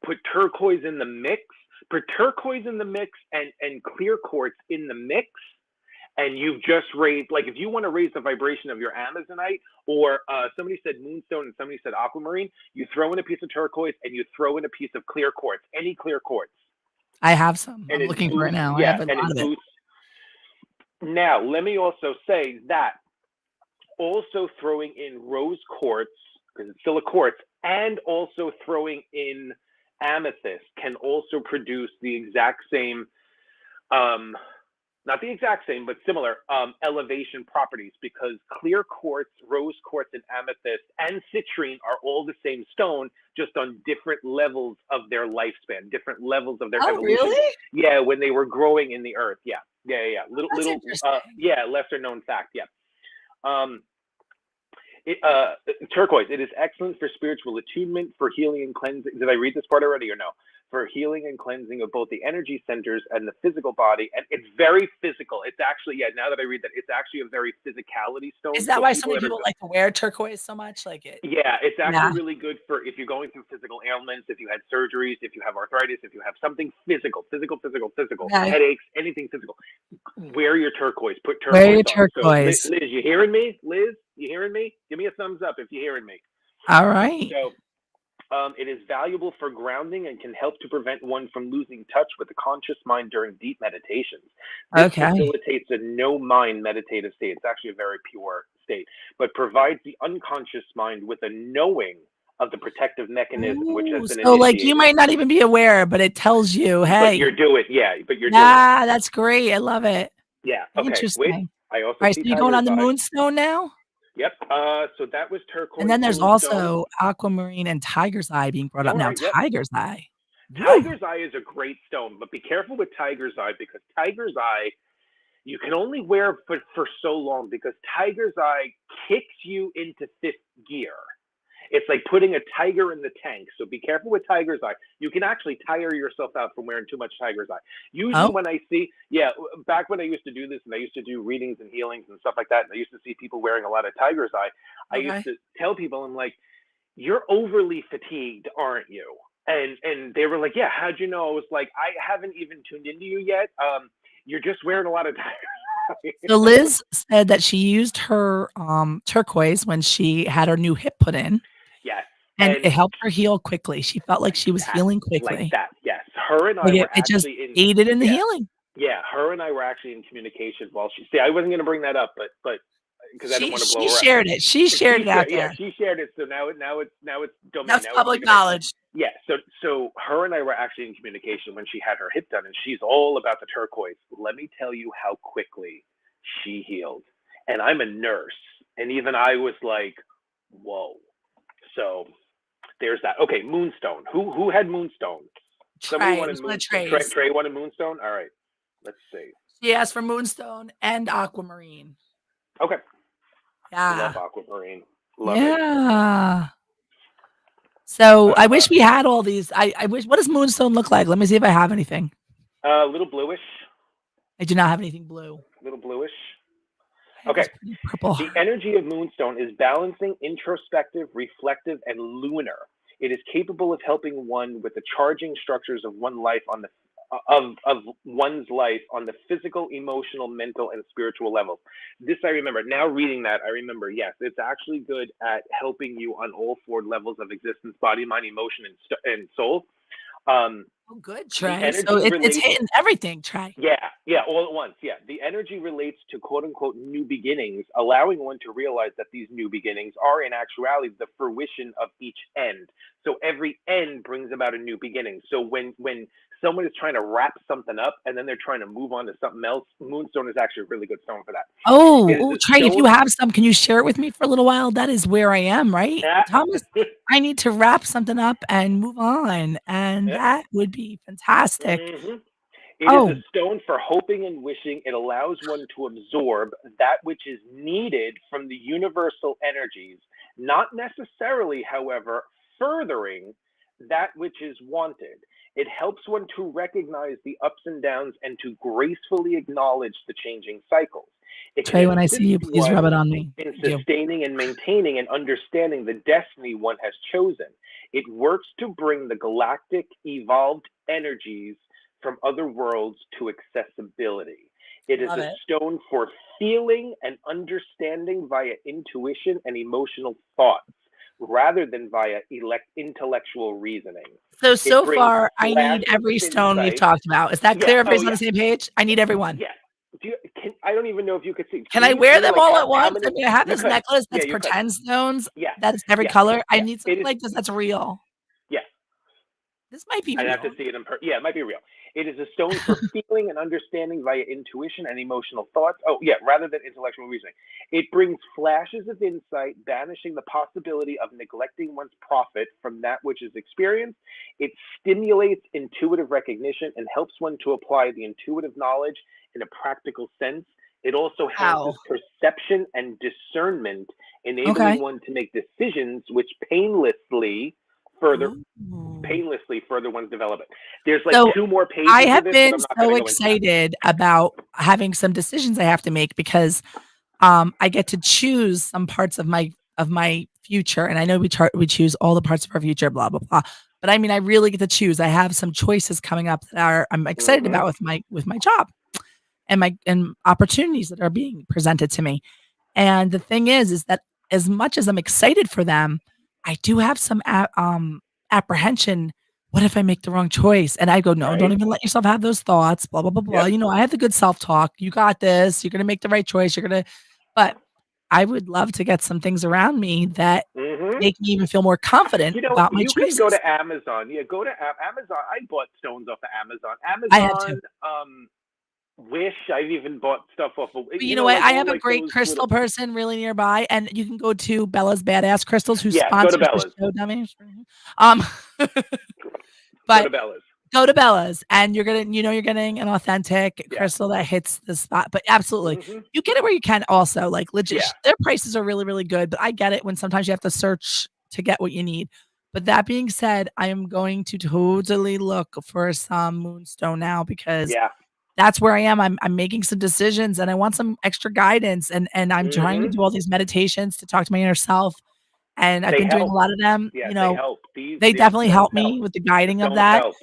put turquoise in the mix, and clear quartz in the mix, and you've just raised, like if you want to raise the vibration of your Amazonite, or somebody said moonstone and somebody said aquamarine, you throw in a piece of turquoise and you throw in a piece of clear quartz, any clear quartz. I have some. And I'm looking for it now. Yeah, I have a lot of it. Now, let me also say that also throwing in rose quartz, because it's still a quartz, and also throwing in amethyst can also produce the exact same, not the exact same, but similar elevation properties, because clear quartz, rose quartz, and amethyst and citrine are all the same stone, just on different levels of their lifespan, different levels of their evolution. Really? Yeah, when they were growing in the earth. Yeah. Little, interesting. lesser known fact. Yeah. Turquoise. It is excellent for spiritual attunement, for healing and cleansing. Did I read this part already or no? For healing and cleansing of both the energy centers and the physical body. And it's very physical. It's actually, yeah, now that I read that, it's actually a very physicality stone. Is that So why so many that are people like to wear turquoise so much? Like it? yeah, it's Yeah. actually really good for if you're going through physical ailments, if you had surgeries, if you have arthritis, if you have something physical, Okay. headaches, anything physical. Wear your turquoise. Put turquoise Wear your on. turquoise. So, Liz, you hearing me? Liz, you hearing me? Give me a thumbs up if you're hearing me. All right. So, it is valuable for grounding and can help to prevent one from losing touch with the conscious mind during deep meditations. This Okay. facilitates a no-mind meditative state. It's actually a very pure state, but provides the unconscious mind with a knowing of the protective mechanism which has been so like you initiated. might not even be aware, but it tells you, But hey, you're doing, yeah, but you're doing it. yeah, that's great. I love it. Yeah. Okay. Interesting. Wait. I also All right, see so you're going on the tiger's eye. moonstone now? Yep. So that was turquoise. And then there's moonstone. also aquamarine and tiger's eye being brought up now. Alright, yep. Tiger's eye. Woo. Tiger's eye is a great stone, but be careful with tiger's eye because tiger's eye you can only wear for so long because tiger's eye kicks you into fifth gear. It's like putting a tiger in the tank. So be careful with tiger's eye. You can actually tire yourself out from wearing too much tiger's eye. Usually when I see, back when I used to do this and I used to do readings and healings and stuff like that, and I used to see people wearing a lot of tiger's eye, I used to tell people, I'm like, you're overly fatigued, aren't you? And they were like, yeah, how'd you know? I was like, I haven't even tuned into you yet. You're just wearing a lot of tiger's eye. So Liz said that she used her turquoise when she had her new hip put in. Yes. And it helped her heal quickly. She felt like she was healing quickly. Like that, yes. Her and I Like were it actually just aided in the healing. Yeah, her and I were actually in communication while she. See, I wasn't going to bring that up, but because I don't want to blow her up. She shared it. She shared it out there. Yeah, she shared it. So now it's domain. That's public knowledge. Yeah. So her and I were actually in communication when she had her hip done, and she's all about the turquoise. Let me tell you how quickly she healed. And I'm a nurse, and even I was like, whoa. So there's that. Okay, moonstone. Who had moonstone? Somebody wanted moonstone. Trey wanted moonstone. All right. Let's see. She asked for moonstone and aquamarine. Okay. Yeah. Love aquamarine. Love it. So I wish we had all these. I wish. What does moonstone look like? Let me see if I have anything. A little bluish. I do not have anything blue. Little bluish. Okay. Purple. The energy of moonstone is balancing, introspective, reflective, and lunar. It is capable of helping one with the charging structures of one's life on the physical, emotional, mental, and spiritual levels. This I remember. Now reading that, I remember, yes, it's actually good at helping you on all four levels of existence: body, mind, emotion, and soul. Good, Trey. So it's hitting everything, Trey. Yeah, all at once. Yeah, the energy relates to quote unquote new beginnings, allowing one to realize that these new beginnings are in actuality the fruition of each end. So every end brings about a new beginning. So when someone is trying to wrap something up and then they're trying to move on to something else, moonstone is actually a really good stone for that. Oh, Trey, if you have some, can you share it with me for a little while? That is where I am, right? Thomas, I need to wrap something up and move on, and that would be fantastic. It is a stone for hoping and wishing. It allows one to absorb that which is needed from the universal energies, not necessarily, however, furthering that which is wanted. It helps one to recognize the ups and downs and to gracefully acknowledge the changing cycles. Trey, when I see you, please rub it on me. In sustaining and maintaining and understanding the destiny one has chosen. It works to bring the galactic evolved energies from other worlds to accessibility. It is a stone for feeling and understanding via intuition and emotional thoughts, rather than via intellectual reasoning. So far, I need every stone we've talked about. Is that clear? Everybody's on the same page? I need everyone. Yeah. I don't even know if you could see. Can I wear them all at once? I mean, I have this necklace that's pretend stones. Yeah. That's every color. I need something like this that's real. Yeah. This might be real. I'd have to see it in person. Yeah, it might be real. It is a stone for feeling and understanding via intuition and emotional thoughts. Oh, yeah, rather than intellectual reasoning. It brings flashes of insight, banishing the possibility of neglecting one's profit from that which is experienced. It stimulates intuitive recognition and helps one to apply the intuitive knowledge in a practical sense. It also Wow. enhances perception and discernment, enabling Okay. one to make decisions which painlessly further one's development. There's like So 2 more pages I of have this, but been I'm not so going to go into that. excited about having some decisions I have to make because I get to choose some parts of my future, and I know we choose all the parts of our future, blah blah blah. But I mean, I really get to choose. I have some choices coming up that I'm excited Mhm. about with my job and opportunities that are being presented to me. And the thing is that as much as I'm excited for them, I do have some apprehension. What if I make the wrong choice? And I go, no, don't Right? even let yourself have those thoughts. Blah blah blah blah. Yep. I have the good self talk. You got this. You're gonna make the right choice. But I would love to get some things around me that Mhm. make me even feel more confident You know, about my you can go choices. to Amazon. Yeah, go to Amazon. I bought stones off of Amazon. I have to. Wish. I've even bought stuff off of, But you you know know, what? like I all have a like great those crystal little. person really nearby, and you can go to Bella's Badass Crystals, who Yeah, go to sponsors the Bella's. show, dummies. Um, Go to but Bella's. go to Bella's, and you're getting an authentic Yeah. crystal that hits the spot. But absolutely, Mhm. you get it where you can. Also, like legit, Yeah. their prices are really, really good. But I get it when sometimes you have to search to get what you need. But that being said, I am going to totally look for some moonstone now because Yeah. that's where I am. I'm making some decisions and I want some extra guidance and I'm trying to Mhm. do all these meditations to talk to my inner self. And I've They been doing a help. lot of them, Yeah, they help. they These definitely stones help help. me with the The guiding of stones that. help.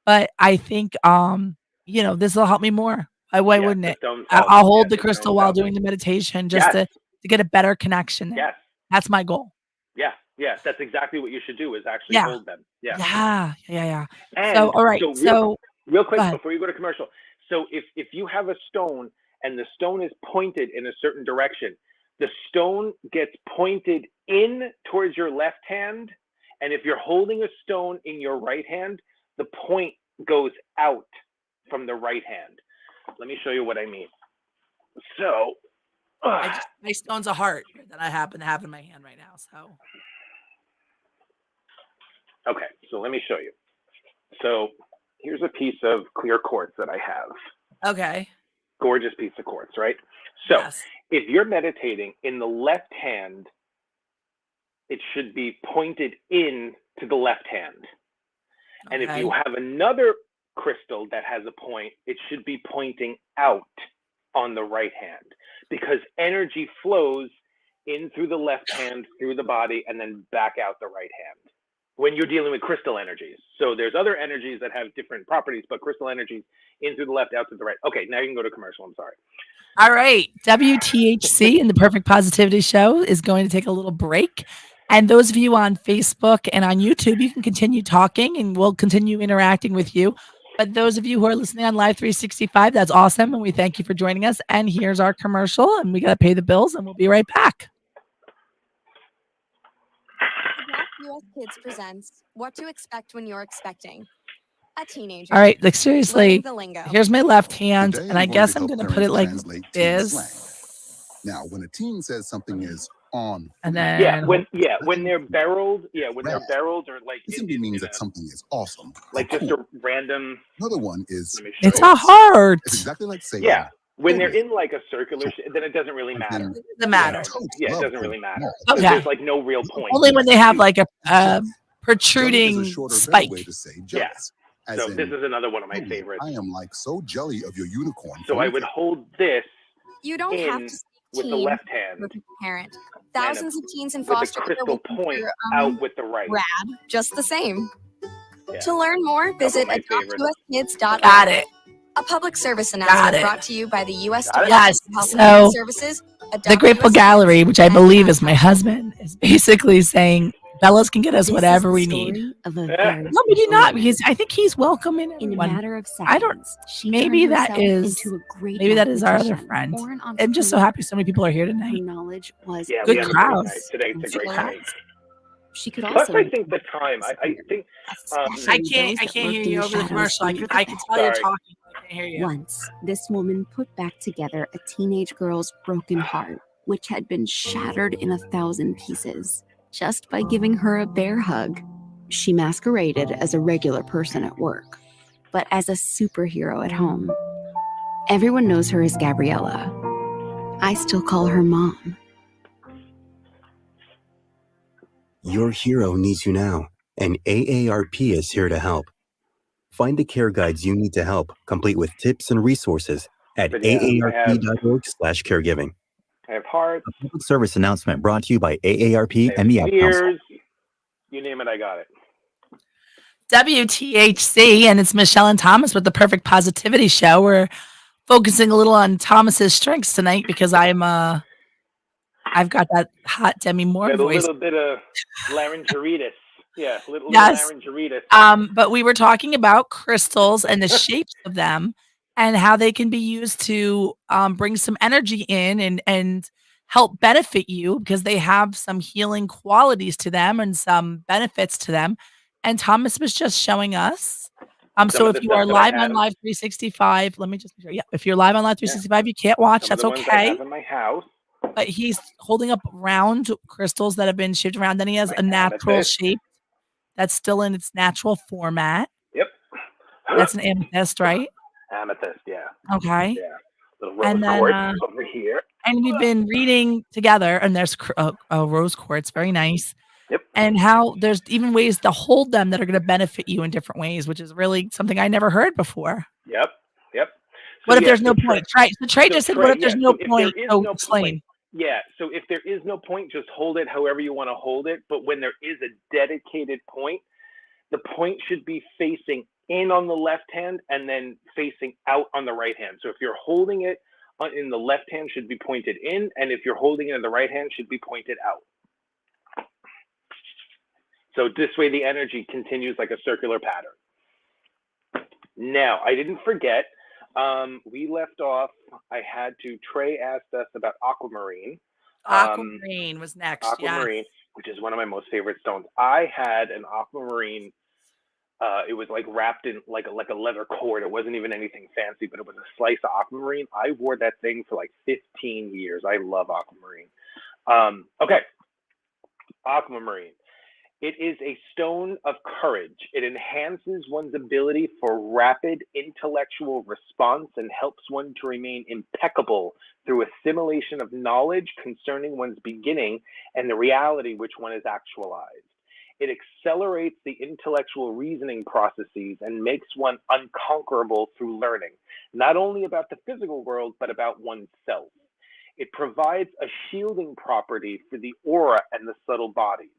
But I think this will help me more. Why Yes, wouldn't the it? stones I, help. I'll Yes, hold the the crystal stones while help. doing the meditation just Yes. to get a better connection there. Yes. That's my goal. Yeah. Yes. That's exactly what you should do. Is actually Yeah. hold them. Yeah. Yeah. So And all right. so So real go quick ahead. before you go to commercial. So if you have a stone and the stone is pointed in a certain direction, the stone gets pointed in towards your left hand, and if you're holding a stone in your right hand, the point goes out from the right hand. Let me show you what I mean. So, My stone's a heart that I happen to have in my hand right now. So okay, so let me show you. So here's a piece of clear quartz that I have. okay. Gorgeous piece of quartz, right? So Yes. if you're meditating in the left hand, it should be pointed in to the left hand. And if you Okay. have another crystal that has a point, it should be pointing out on the right hand because energy flows in through the left hand, through the body, and then back out the right hand when you're dealing with crystal energies. So there's other energies that have different properties, but crystal energies in through the left, out to the right. Okay, now you can go to commercial. I'm sorry. All right. WTHC and the Perfect Positivity Show is going to take a little break. And those of you on Facebook and on YouTube, you can continue talking and we'll continue interacting with you. But those of you who are listening on Live 365, that's awesome. And we thank you for joining us. And here's our commercial, and we got to pay the bills, and we'll be right back. Black US Kids presents What to Expect When You're Expecting. A teenager. All right. Like, seriously, learning the lingo. here's my left hand. Today, And I I'm going guess to I'm help going to put it parents like translate teen slang. this. Now, when a teen says something is on, And Yeah, then, when they're barreled, when they're barreled or like it simply means that something is awesome. or like just cool. a random. Another one is Let me show it's you. a heart. it's exactly like saying Yeah, when they're totally. in like a circular, then it doesn't really Like matter. when It doesn't matter. totes Yeah, it love doesn't cool really matter. small. Because Okay. there's like no real point. Only when they have like a Jelly is protruding a shorter, better spike. way to say Yeah. jealous. As So in, this is another one of my "Totally, favorites. I am like so jelly of your unicorn. So for I would nothing." hold this You don't have in to speak with the teen left to hand a parent. Thousands of teens in with the foster care crystal will think point you're, out with the right. rad, just the same. Yeah. To learn more, visit my favorites. adoptuskids.org. Got it. A public service Got announcement it. brought to you by the U.S. Got it? Department Yes. of Health and So Human Services. the Adopt Grateful US Gallery, Kids, which I and believe is my husband, is basically saying Bella's can get us This whatever is the we story need. of a Yeah. very No, maybe special not, woman. because I think he's welcoming In a everyone. matter of seconds, I don't. she Maybe turned that herself is. into a great Maybe that is our other mathematician friend. or an I'm just so entrepreneur. happy so many people are here Her tonight. knowledge was Yeah, Good we have a crowds. great night today. It's a great Plus, night. she could Plus, also I think the time. I think. especially I can't. those I that can't lurked hear in you the over the shadows commercial. under the I can bed. tell you're Sorry. talking. I can't hear you. Once, this woman put back together a teenage girl's broken heart, which had been shattered in 1,000 pieces, just by giving her a bear hug. She masqueraded as a regular person at work, but as a superhero at home. Everyone knows her as Gabriella, I still call her mom. Your hero needs you now, and AARP is here to help. Find the care guides you need to help, complete with tips and resources at But yeah, aarp.org/caregiving. I have hearts. A public service announcement brought to you by AARP I have and the Ad Council. spheres. You name it, I got it. WTHC, and it's Michelle and Thomas with the Perfect Positivity Show. We're focusing a little on Thomas's strengths tonight because I've got that hot Demi Moore Got a voice. little bit of laryngeritis. Yeah, little Yes. laryngeritis. But we were talking about crystals and the shapes of them and how they can be used to bring some energy in and help benefit you because they have some healing qualities to them and some benefits to them. And Thomas was just showing us. So of if the you stuff are that I live on have. Live 365, let me just make sure. Yeah, if you're live on Live 365, you can't watch. Some of That's the ones I okay. have in my house. But he's holding up round crystals that have been shaped around. Then he has My a natural amethyst. shape that's still in its natural format. Yep. That's an amethyst, right? Amethyst, yeah. Okay. Yeah. Little rose And then, quartz over here. And we've been reading together, and there's rose quartz, very nice. Yep. And how there's even ways to hold them that are going to benefit you in different ways, which is really something I never heard before. Yep. Yep. What if yeah, there's no so point? Trey just said, Trey, what if there's yeah, no so if point? there is So no explain. point, yeah, so if there is no point, just hold it however you want to hold it. But when there is a dedicated point, the point should be facing in on the left hand and then facing out on the right hand. So if you're holding it in the left hand, should be pointed in, and if you're holding it in the right hand, should be pointed out. So this way the energy continues like a circular pattern. Now, I didn't forget, we left off, Trey asked us about aquamarine. Aquamarine was next. Aquamarine, Yes. which is one of my most favorite stones. I had an aquamarine, it was like wrapped in like a leather cord. It wasn't even anything fancy, but it was a slice of aquamarine. I wore that thing for like 15 years. I love aquamarine. Okay, aquamarine. It is a stone of courage. It enhances one's ability for rapid intellectual response and helps one to remain impeccable through assimilation of knowledge concerning one's beginning and the reality which one has actualized. It accelerates the intellectual reasoning processes and makes one unconquerable through learning, not only about the physical world, but about oneself. It provides a shielding property for the aura and the subtle bodies.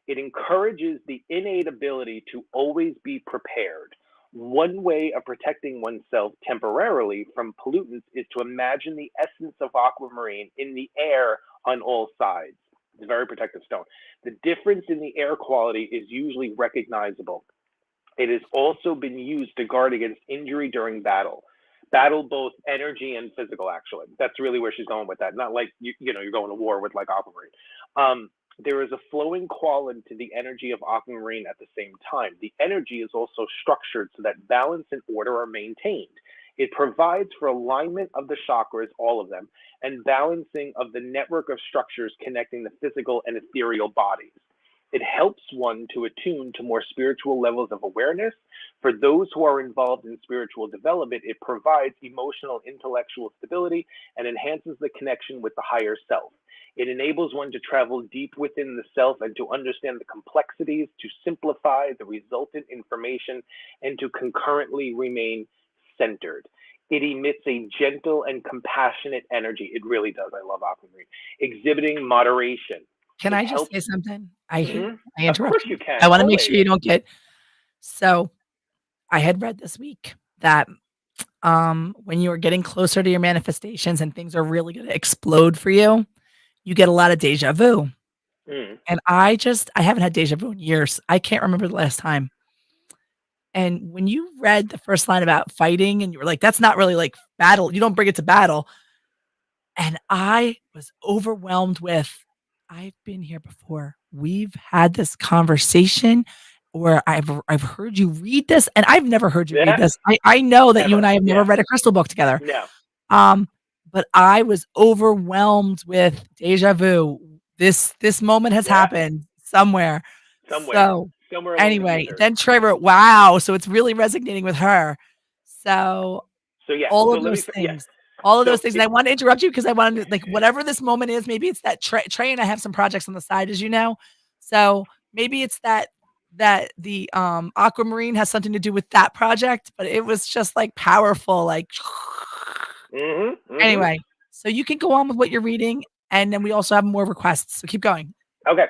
It encourages the innate ability to always be prepared. One way of protecting oneself temporarily from pollutants is to imagine the essence of aquamarine in the air on all sides. It's a very protective stone. The difference in the air quality is usually recognizable. It has also been used to guard against injury during battle. Battle both energy and physical, actually. That's really where she's going with that. Not like, you're going to war with like aquamarine. There is a flowing quality to the energy of aquamarine at the same time. The energy is also structured so that balance and order are maintained. It provides for alignment of the chakras, all of them, and balancing of the network of structures connecting the physical and ethereal bodies. It helps one to attune to more spiritual levels of awareness. For those who are involved in spiritual development, it provides emotional, intellectual stability and enhances the connection with the higher self. It enables one to travel deep within the self and to understand the complexities, to simplify the resultant information, and to concurrently remain centered. It emits a gentle and compassionate energy. It really does. I love aquamarine. Exhibiting moderation. Can It I just helps- say something? I Mhm. I Of interrupt course you. you can. I want to make sure always. you don't get. So, I had read this week that when you are getting closer to your manifestations and things are really going to explode for you, you get a lot of deja vu. Mm. And I haven't had deja vu in years. I can't remember the last time. And when you read the first line about fighting and you were like, that's not really like battle. You don't bring it to battle. And I was overwhelmed with, I've been here before. We've had this conversation or I've heard you read this and I've never heard you Yeah. read this. I know that you and I have never Yeah. read a crystal book together. No. But I was overwhelmed with deja vu. This moment has Yeah. happened somewhere. Somewhere. So Somewhere along the anyway, ether. then Trey wrote, wow. So it's really resonating with her. So So yeah. all so of let me those yeah. things. All of So those things. And I want to interrupt you because I wanted to, like, whatever this moment is, maybe it's that Trey and I have some projects on the side, as you know. So maybe it's that the aquamarine has something to do with that project, but it was just like powerful, like anyway. So you can go on with what you're reading, and then we also have more requests. So keep going. Okay.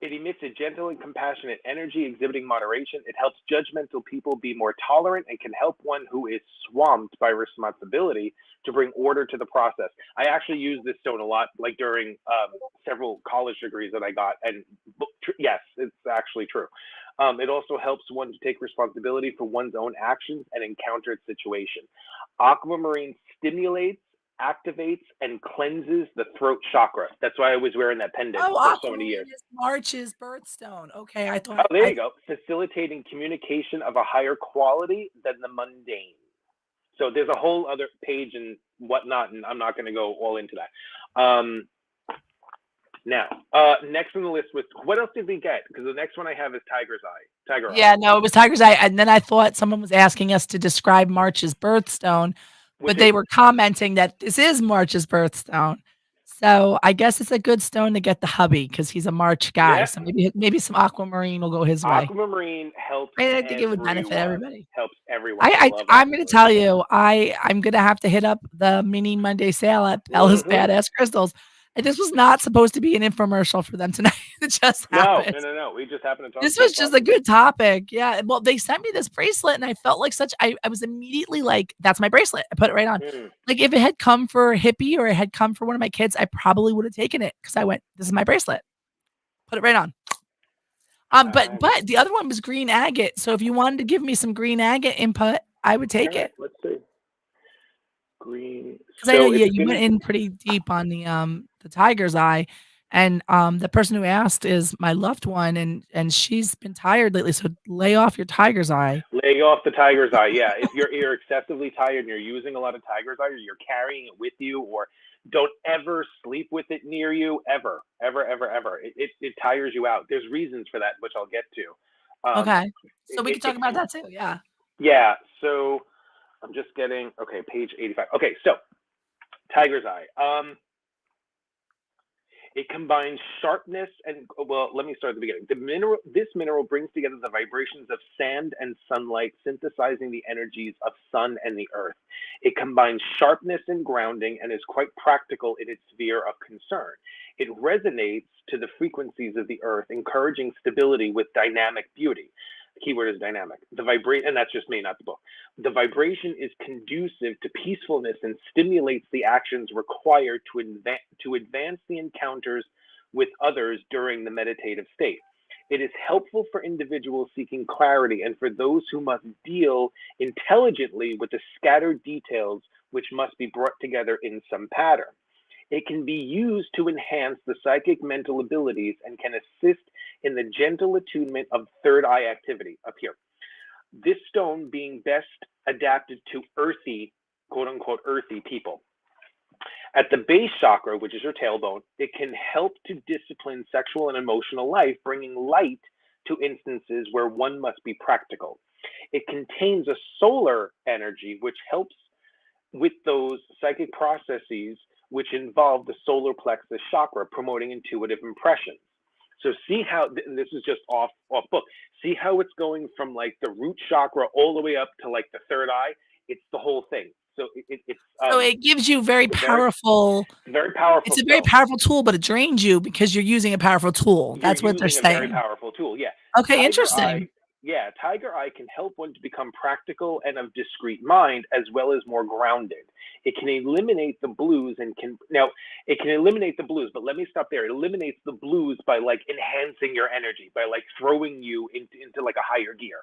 It emits a gentle and compassionate energy exhibiting moderation. It helps judgmental people be more tolerant and can help one who is swamped by responsibility to bring order to the process. I actually use this stone a lot, like during several college degrees that I got. And yes, it's actually true. It also helps one to take responsibility for one's own actions and encountered situation. Aquamarine stimulates, activates, and cleanses the throat chakra. That's why I was wearing that pendant for so many years. March's birthstone. Okay, I thought. Oh, there you go. Facilitating communication of a higher quality than the mundane. So there's a whole other page and whatnot, and I'm not going to go all into that. Now, next on the list was, what else did we get? Because the next one I have is Tiger's Eye. Tiger Eye. Yeah, no, it was Tiger's Eye. And then I thought someone was asking us to describe March's birthstone, but they were commenting that this is March's birthstone. So I guess it's a good stone to get the hubby because he's a March guy. Yeah. So maybe some aquamarine will go his way. Aquamarine helps. I think it would benefit everybody. Helps everyone. I'm going to tell you, I'm going to have to hit up the mini Monday sale at Bella's Badass Crystals. And this was not supposed to be an infomercial for them tonight. It just happened. No. We just happened to talk. This was just a good topic. Yeah. Well, they sent me this bracelet and I felt like I was immediately like, that's my bracelet. I put it right on. Like if it had come for Hippie or it had come for one of my kids, I probably would have taken it because I went, this is my bracelet. Put it right on. But the other one was green agate. So if you wanted to give me some green agate input, I would take it. Let's see. Green. Because I know you went in pretty deep on the Tiger's Eye, and the person who asked is my loved one, and she's been tired lately. So lay off your Tiger's Eye. Lay off the Tiger's Eye. Yeah, if you're excessively tired and you're using a lot of Tiger's Eye, or you're carrying it with you, or don't ever sleep with it near you, ever. It tires you out. There's reasons for that, which I'll get to. Okay, so we can talk about that too. Yeah. Yeah. So I'm just getting page 85. Okay, so Tiger's Eye. It combines sharpness and, well, let me start at the beginning. This mineral brings together the vibrations of sand and sunlight, synthesizing the energies of sun and the earth. It combines sharpness and grounding and is quite practical in its sphere of concern. It resonates to the frequencies of the earth, encouraging stability with dynamic beauty. The keyword is dynamic. And that's just me, not the book. The vibration is conducive to peacefulness and stimulates the actions required to advance the encounters with others during the meditative state. It is helpful for individuals seeking clarity and for those who must deal intelligently with the scattered details which must be brought together in some pattern. It can be used to enhance the psychic mental abilities and can assist in the gentle attunement of third eye activity up here. This stone being best adapted to earthy, quote unquote, earthy people. At the base chakra, which is your tailbone, it can help to discipline sexual and emotional life, bringing light to instances where one must be practical. It contains a solar energy, which helps with those psychic processes which involve the solar plexus chakra, promoting intuitive impressions. So see how, and this is just off book, see how it's going from like the root chakra all the way up to like the third eye? It's the whole thing. So so it gives you very powerful. Very powerful. It's a very powerful tool, but it drains you because you're using a powerful tool. That's what they're saying. Very powerful tool, yeah. Okay, interesting. Tiger Eye can help one to become practical and of discreet mind, as well as more grounded. It can eliminate the blues but let me stop there. It eliminates the blues by like enhancing your energy, by like throwing you into like a higher gear.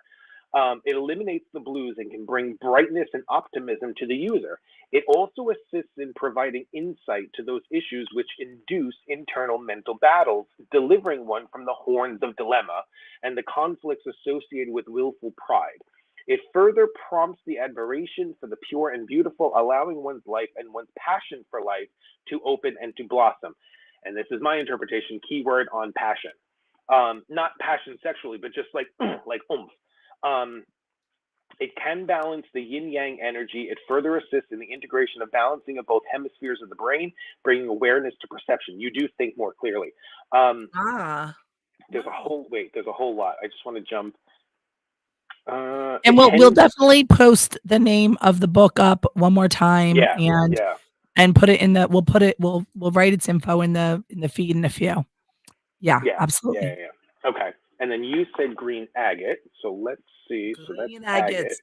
It eliminates the blues and can bring brightness and optimism to the user. It also assists in providing insight to those issues which induce internal mental battles, delivering one from the horns of dilemma and the conflicts associated with willful pride. It further prompts the admiration for the pure and beautiful, allowing one's life and one's passion for life to open and to blossom. And this is my interpretation, keyword on passion. Not passion sexually, but just like like oomph. It can balance the yin-yang energy. It further assists in the integration of balancing of both hemispheres of the brain, bringing awareness to perception. You do think more clearly. There's a whole lot. I just want to jump. And we'll definitely post the name of the book up one more time, and put it in the. We'll write its info in the feed in a few. Yeah, absolutely. Yeah. Okay, and then you said green agate. So let's see. So that's agate.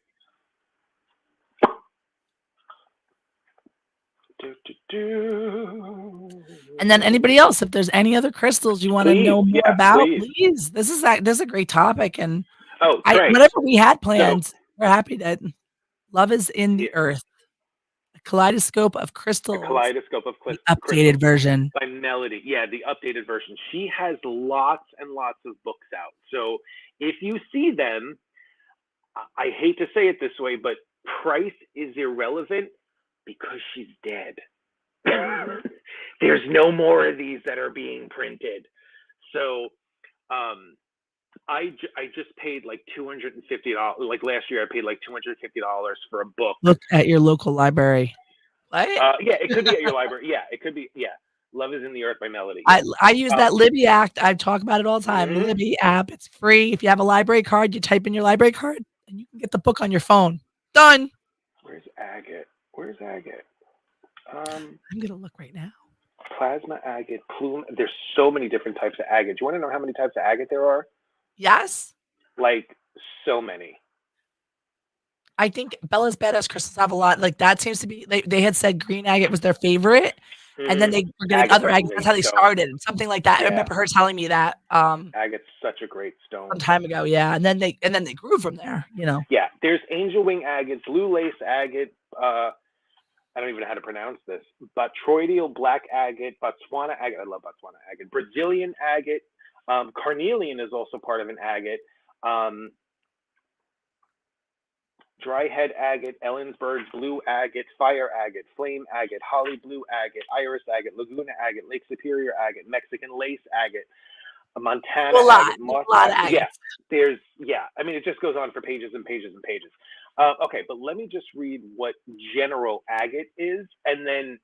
And then anybody else, if there's any other crystals you want to know more about, please. This is a great topic, and whatever we had planned, we're happy to. Love is in the earth. A kaleidoscope of crystals. The updated version by Melody. Yeah, the updated version. She has lots and lots of books out. So if you see them, I hate to say it this way, but price is irrelevant because she's dead. There's no more of these that are being printed. So I just paid like $250. Like last year, I paid like $250 for a book. Look at your local library. Right? Yeah, it could be at your library. Yeah, it could be. Yeah. Love is in the Earth by Melody. I use that Libby act. I talk about it all the time. The Libby app. It's free. If you have a library card, you type in your library card and you can get the book on your phone. Done. Where's agate? I'm gonna look right now. Plasma agate, plume. There's so many different types of agate. Do you want to know how many types of agate there are? Yes. Like so many. I think Bella's Badass crystals have a lot. Like that seems to be. They had said green agate was their favorite, and then they were getting other agates. That's how they started, something like that. Yeah. I remember her telling me that. Agate's such a great stone. Some time ago, yeah, and then they grew from there. You know. Yeah, there's angel wing agate, blue lace agate. I don't even know how to pronounce this. Botryoidal black agate, Botswana agate. I love Botswana agate. Brazilian agate. Carnelian is also part of an agate. Dry head agate, Ellensburg blue agate, fire agate, flame agate, holly blue agate, iris agate, Laguna agate, Lake Superior agate, Mexican lace agate, Montana agate, moss agate. Yeah, I mean, it just goes on for pages and pages and pages. Okay, but let me just read what general agate is, and then,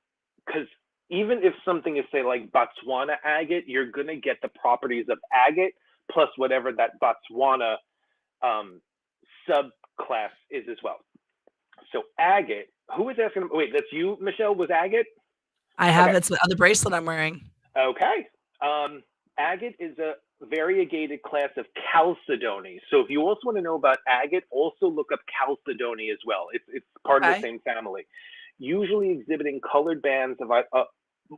because even if something is, say, like Botswana agate, you're going to get the properties of agate plus whatever that Botswana subclass is as well. So agate, who was asking? Wait, that's you, Michelle, was agate? I have. Okay. It's the other bracelet I'm wearing. Okay. Agate is a variegated class of chalcedony. So if you also want to know about agate, also look up chalcedony as well. It's part of the same family, usually exhibiting colored bands of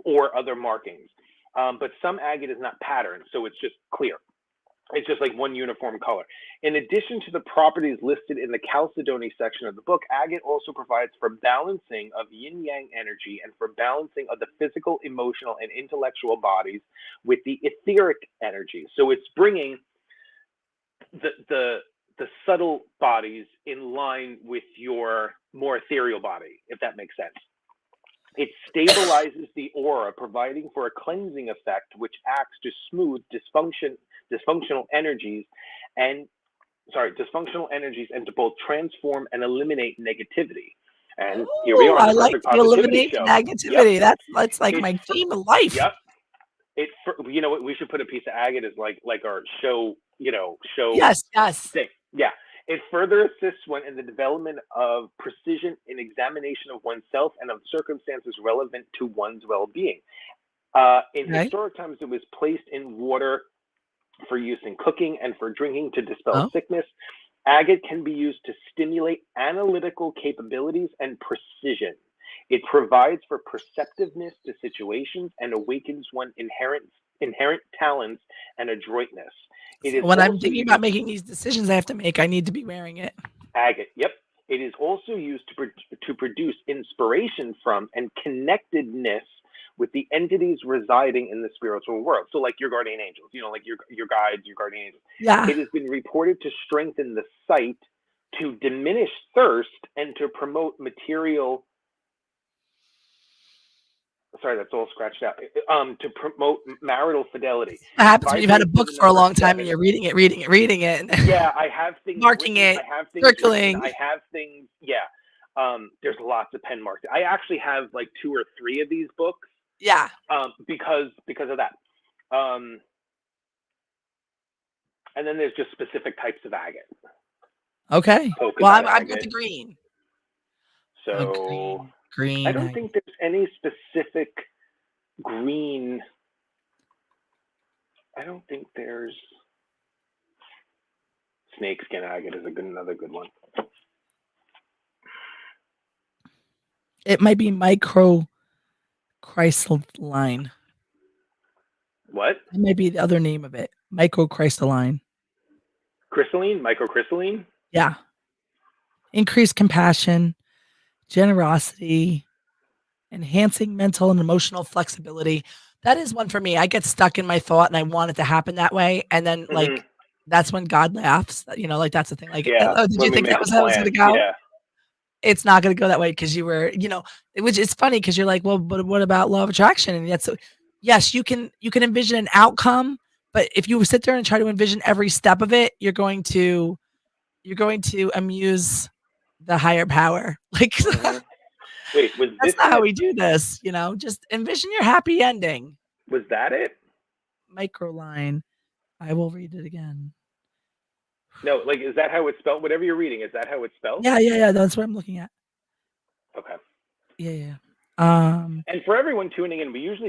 or other markings. But some agate is not patterned, so it's just clear. It's just like one uniform color. In addition to the properties listed in the chalcedony section of the book, agate also provides for balancing of yin-yang energy and for balancing of the physical, emotional, and intellectual bodies with the etheric energy. So it's bringing the subtle bodies in line with your more ethereal body, if that makes sense. It stabilizes the aura, providing for a cleansing effect, which acts to smooth dysfunctional energies and to both transform and eliminate negativity. And here we are. I like to eliminate negativity. Yep. That's like my theme of life. Yep. You know what? We should put a piece of agate as like our show. Yes. Thing. Yeah. It further assists one in the development of precision in examination of oneself and of circumstances relevant to one's well-being. In historic times, it was placed in water for use in cooking and for drinking to dispel sickness. Agate can be used to stimulate analytical capabilities and precision. It provides for perceptiveness to situations and awakens one's inherent talents and adroitness. When I'm thinking about making these decisions I have to make, I need to be wearing it. Agate, yep. It is also used to produce inspiration from and connectedness with the entities residing in the spiritual world. So like your guardian angels, like your guides, your guardian angels. Yeah. It has been reported to strengthen the sight, to diminish thirst, and to promote material Sorry, that's all scratched out. To promote marital fidelity. What happens when you've had a Vibrate to book the for a number long time and 7. you're reading it. Yeah, I have things Marking written. it, I have things circling. written. I have things. Yeah. There's lots of pen marks. I actually have like 2 or 3 of these books. Yeah. Because of that. And then there's just specific types of agate. Okay. Polka Well, dot I've got agate. the green. So Green. I don't think there's any specific green. I don't think there's snakeskin agate is another good one. It might be microcrystalline. What? That might be the other name of it. Microcrystalline. Crystalline? Microcrystalline? Yeah. Increased compassion, generosity, enhancing mental and emotional flexibility. That is one for me. I get stuck in my thought and I want it to happen that way. And then like that's when God laughs. Like that's the thing. Like, oh, did you think that was how it was gonna go? Yeah. It's not gonna go that way because you were, which is funny because you're like, well, but what about law of attraction? And yet, so yes, you can envision an outcome, but if you sit there and try to envision every step of it, you're going to amuse the higher power. Like Wait, was that's this not how we do this, just envision your happy ending. Was that it? Microline. I will read it again. No, like, is that how it's spelled? Whatever you're reading, is that how it's spelled? Yeah. That's what I'm looking at. Okay. Yeah. And for everyone tuning in, we usually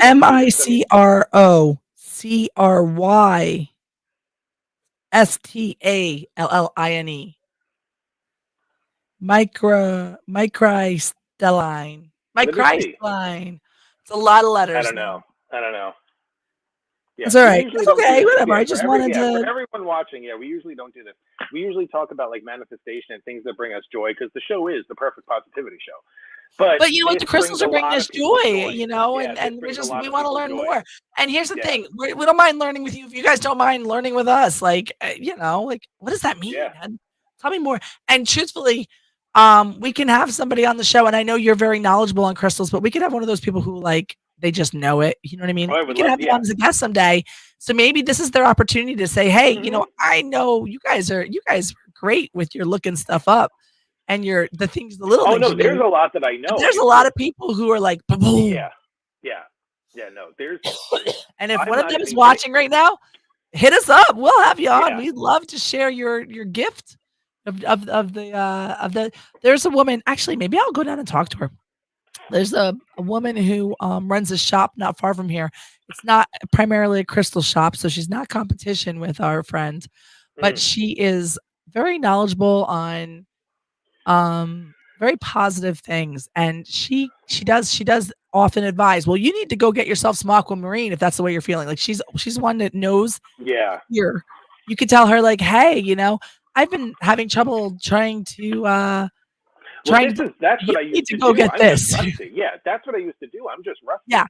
MICROCRYSTALLINE. Microcrystalline. It's a lot of letters. I don't know. Yeah, it's all right. It's okay. Whatever. I just wanted to. For everyone watching, we usually don't do this. We usually talk about like manifestation and things that bring us joy because the show is the perfect positivity show. But you know what? The crystals are bringing us joy, and we want to learn more. And here's the thing: we don't mind learning with you if you guys don't mind learning with us. Like, what does that mean? Man? Tell me more. And truthfully, we can have somebody on the show, and I know you're very knowledgeable on crystals, but we could have one of those people who they just know it. You know what I mean? We can have them on as a guest someday. So maybe this is their opportunity to say, hey, I know you guys are great with your looking stuff up and the little things. No, there's a lot that I know. But there's a lot of people who are like, boom. Yeah. No, there's. And if one of them is watching right now, hit us up. We'll have you on. We'd love to share your gift of the. There's a woman. Actually, maybe I'll go down and talk to her. There's a woman who runs a shop not far from here. It's not primarily a crystal shop, so she's not competition with our friend, but she is very knowledgeable on very positive things. And she does often advise, well, you need to go get yourself some aquamarine if that's the way you're feeling. Like she's one that knows. Yeah. Here, you could tell her like, hey, I've been having trouble trying to. That's what I used to go do. get this. Yeah, that's what I used to do. I'm just rusty. Yeah.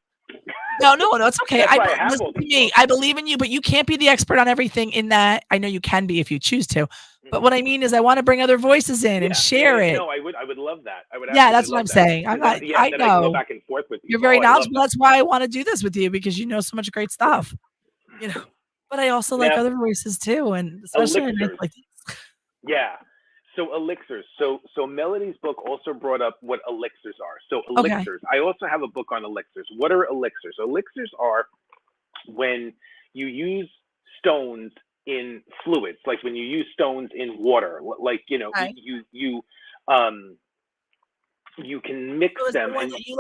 No, it's okay. Listen to me. I believe in you, but you can't be the expert on everything in that. I know you can be if you choose to. But what I mean is I want to bring other voices in and share it. No, I would love that. I would that's what I'm saying. I'm not, I know. I can go back and forth with you. You're very knowledgeable. That's why I want to do this with you because you know so much great stuff. But I also like other voices too, and especially like this. Yeah. So elixirs. So Melody's book also brought up what elixirs are. So elixirs. I also have a book on elixirs. What are elixirs? Elixirs are when you use stones in fluids, like when you use stones in water, like you can mix them. One that you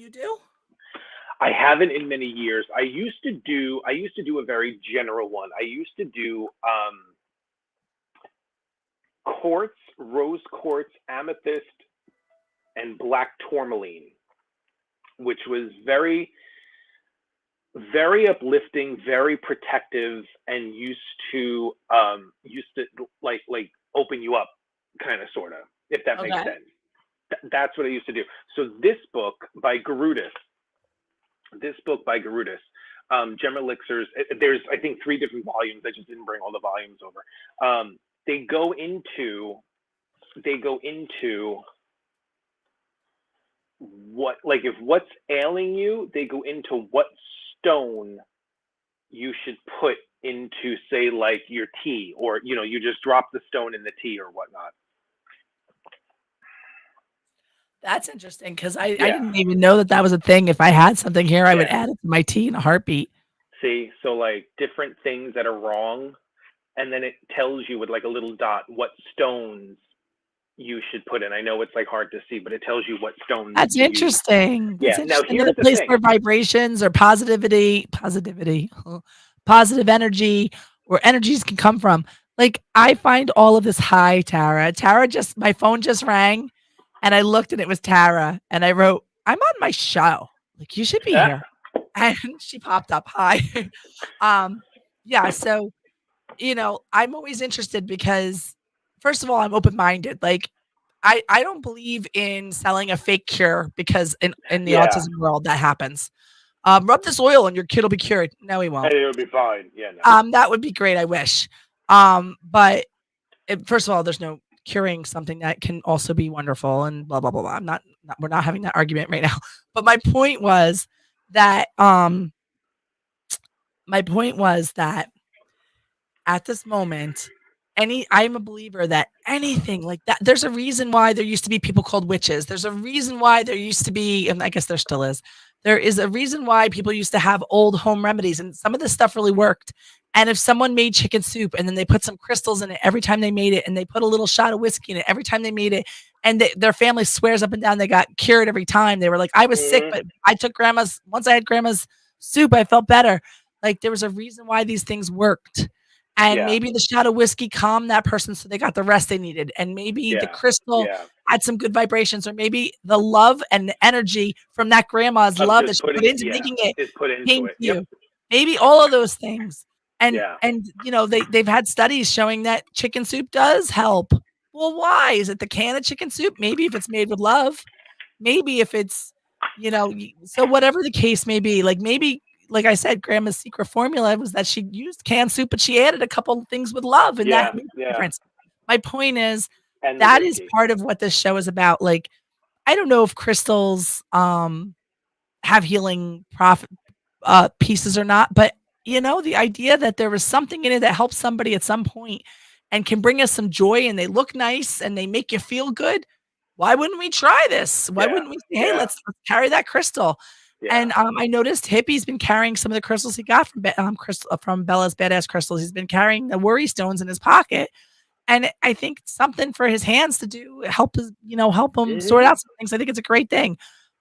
do? I haven't in many years. I used to do a very general one. I used to do quartz, rose quartz, amethyst, and black tourmaline, which was very, very uplifting, very protective, and used to like open you up, kind of, sort of, if that makes sense. That's what I used to do. So this book by Garudis, Gem Elixirs, there's I think 3 different volumes. I just didn't bring all the volumes over. They go into if what's ailing you, they go into what stone you should put into, say, like your tea, or you just drop the stone in the tea or whatnot. That's interesting because I Yeah. didn't even know that that was a thing. If I had something here, I would Yeah. add it to my tea in a heartbeat. See, so like different things that are wrong, and then it tells you with like a little dot what stones you should put in. I know it's like hard to see, but it tells you what stones That's to use. interesting. That's Yeah. Now interesting. here's In a the place thing. where vibrations or positive energy or energies can come from. Like I find all of this. Hi, Tara. My phone just rang and I looked and it was Tara and I wrote, I'm on my show. Like you should be here. And she popped up. Hi. Yeah. So, I'm always interested because first of all, I'm open-minded. Like I don't believe in selling a fake cure because in the Yeah. autism world that happens. Rub this oil and your kid will be cured. No, he won't. And it'll be fine. Yeah. No. That would be great. I wish. But first of all, there's no curing something that can also be wonderful and blah blah blah blah. We're not having that argument right now. But my point was that at this moment, I'm a believer that anything like that, there's a reason why there used to be people called witches. There's a reason why there used to be, and I guess there still is, there is a reason why people used to have old home remedies, and some of this stuff really worked. And if someone made chicken soup and then they put some crystals in it every time they made it, and they put a little shot of whiskey in it every time they made it, and their family swears up and down they got cured every time. They were like, I was sick, but once I had grandma's soup, I felt better. Like there was a reason why these things worked. And maybe the shot of whiskey calmed that person so they got the rest they needed. And maybe the crystal had some good vibrations, or maybe the love and the energy from that grandma's love that she put into making it came to you. Maybe all of those things. And they've had studies showing that chicken soup does help. Well, why? Is it the can of chicken soup? Maybe if it's made with love. Maybe if it's, so whatever the case may be, like I said, grandma's secret formula was that she used canned soup, but she added a couple of things with love, and that made a difference. My point is that is part of what this show is about. Like, I don't know if crystals have healing pieces or not, but the idea that there was something in it that helps somebody at some point and can bring us some joy, and they look nice and they make you feel good. Why wouldn't we try this? Why wouldn't we say, hey, let's carry that crystal? Yeah. And I noticed Hippie's been carrying some of the crystals he got from Bella's Badass Crystals. He's been carrying the worry stones in his pocket, and I think something for his hands to do help him sort out some things. I think it's a great thing.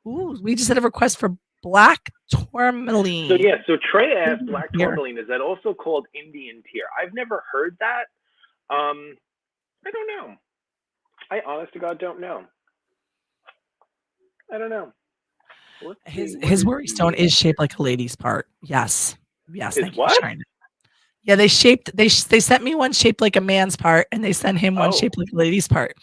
Ooh, we just had a request for black tourmaline. So Trey asked, black tourmaline, is that also called Indian tear? I've never heard that. I don't know. I honest to God don't know. I don't know. His worry stone is shaped like a lady's part. Yes. Thank you for sharing it. Yeah, they sent me one shaped like a man's part, and they sent him one shaped like a lady's part.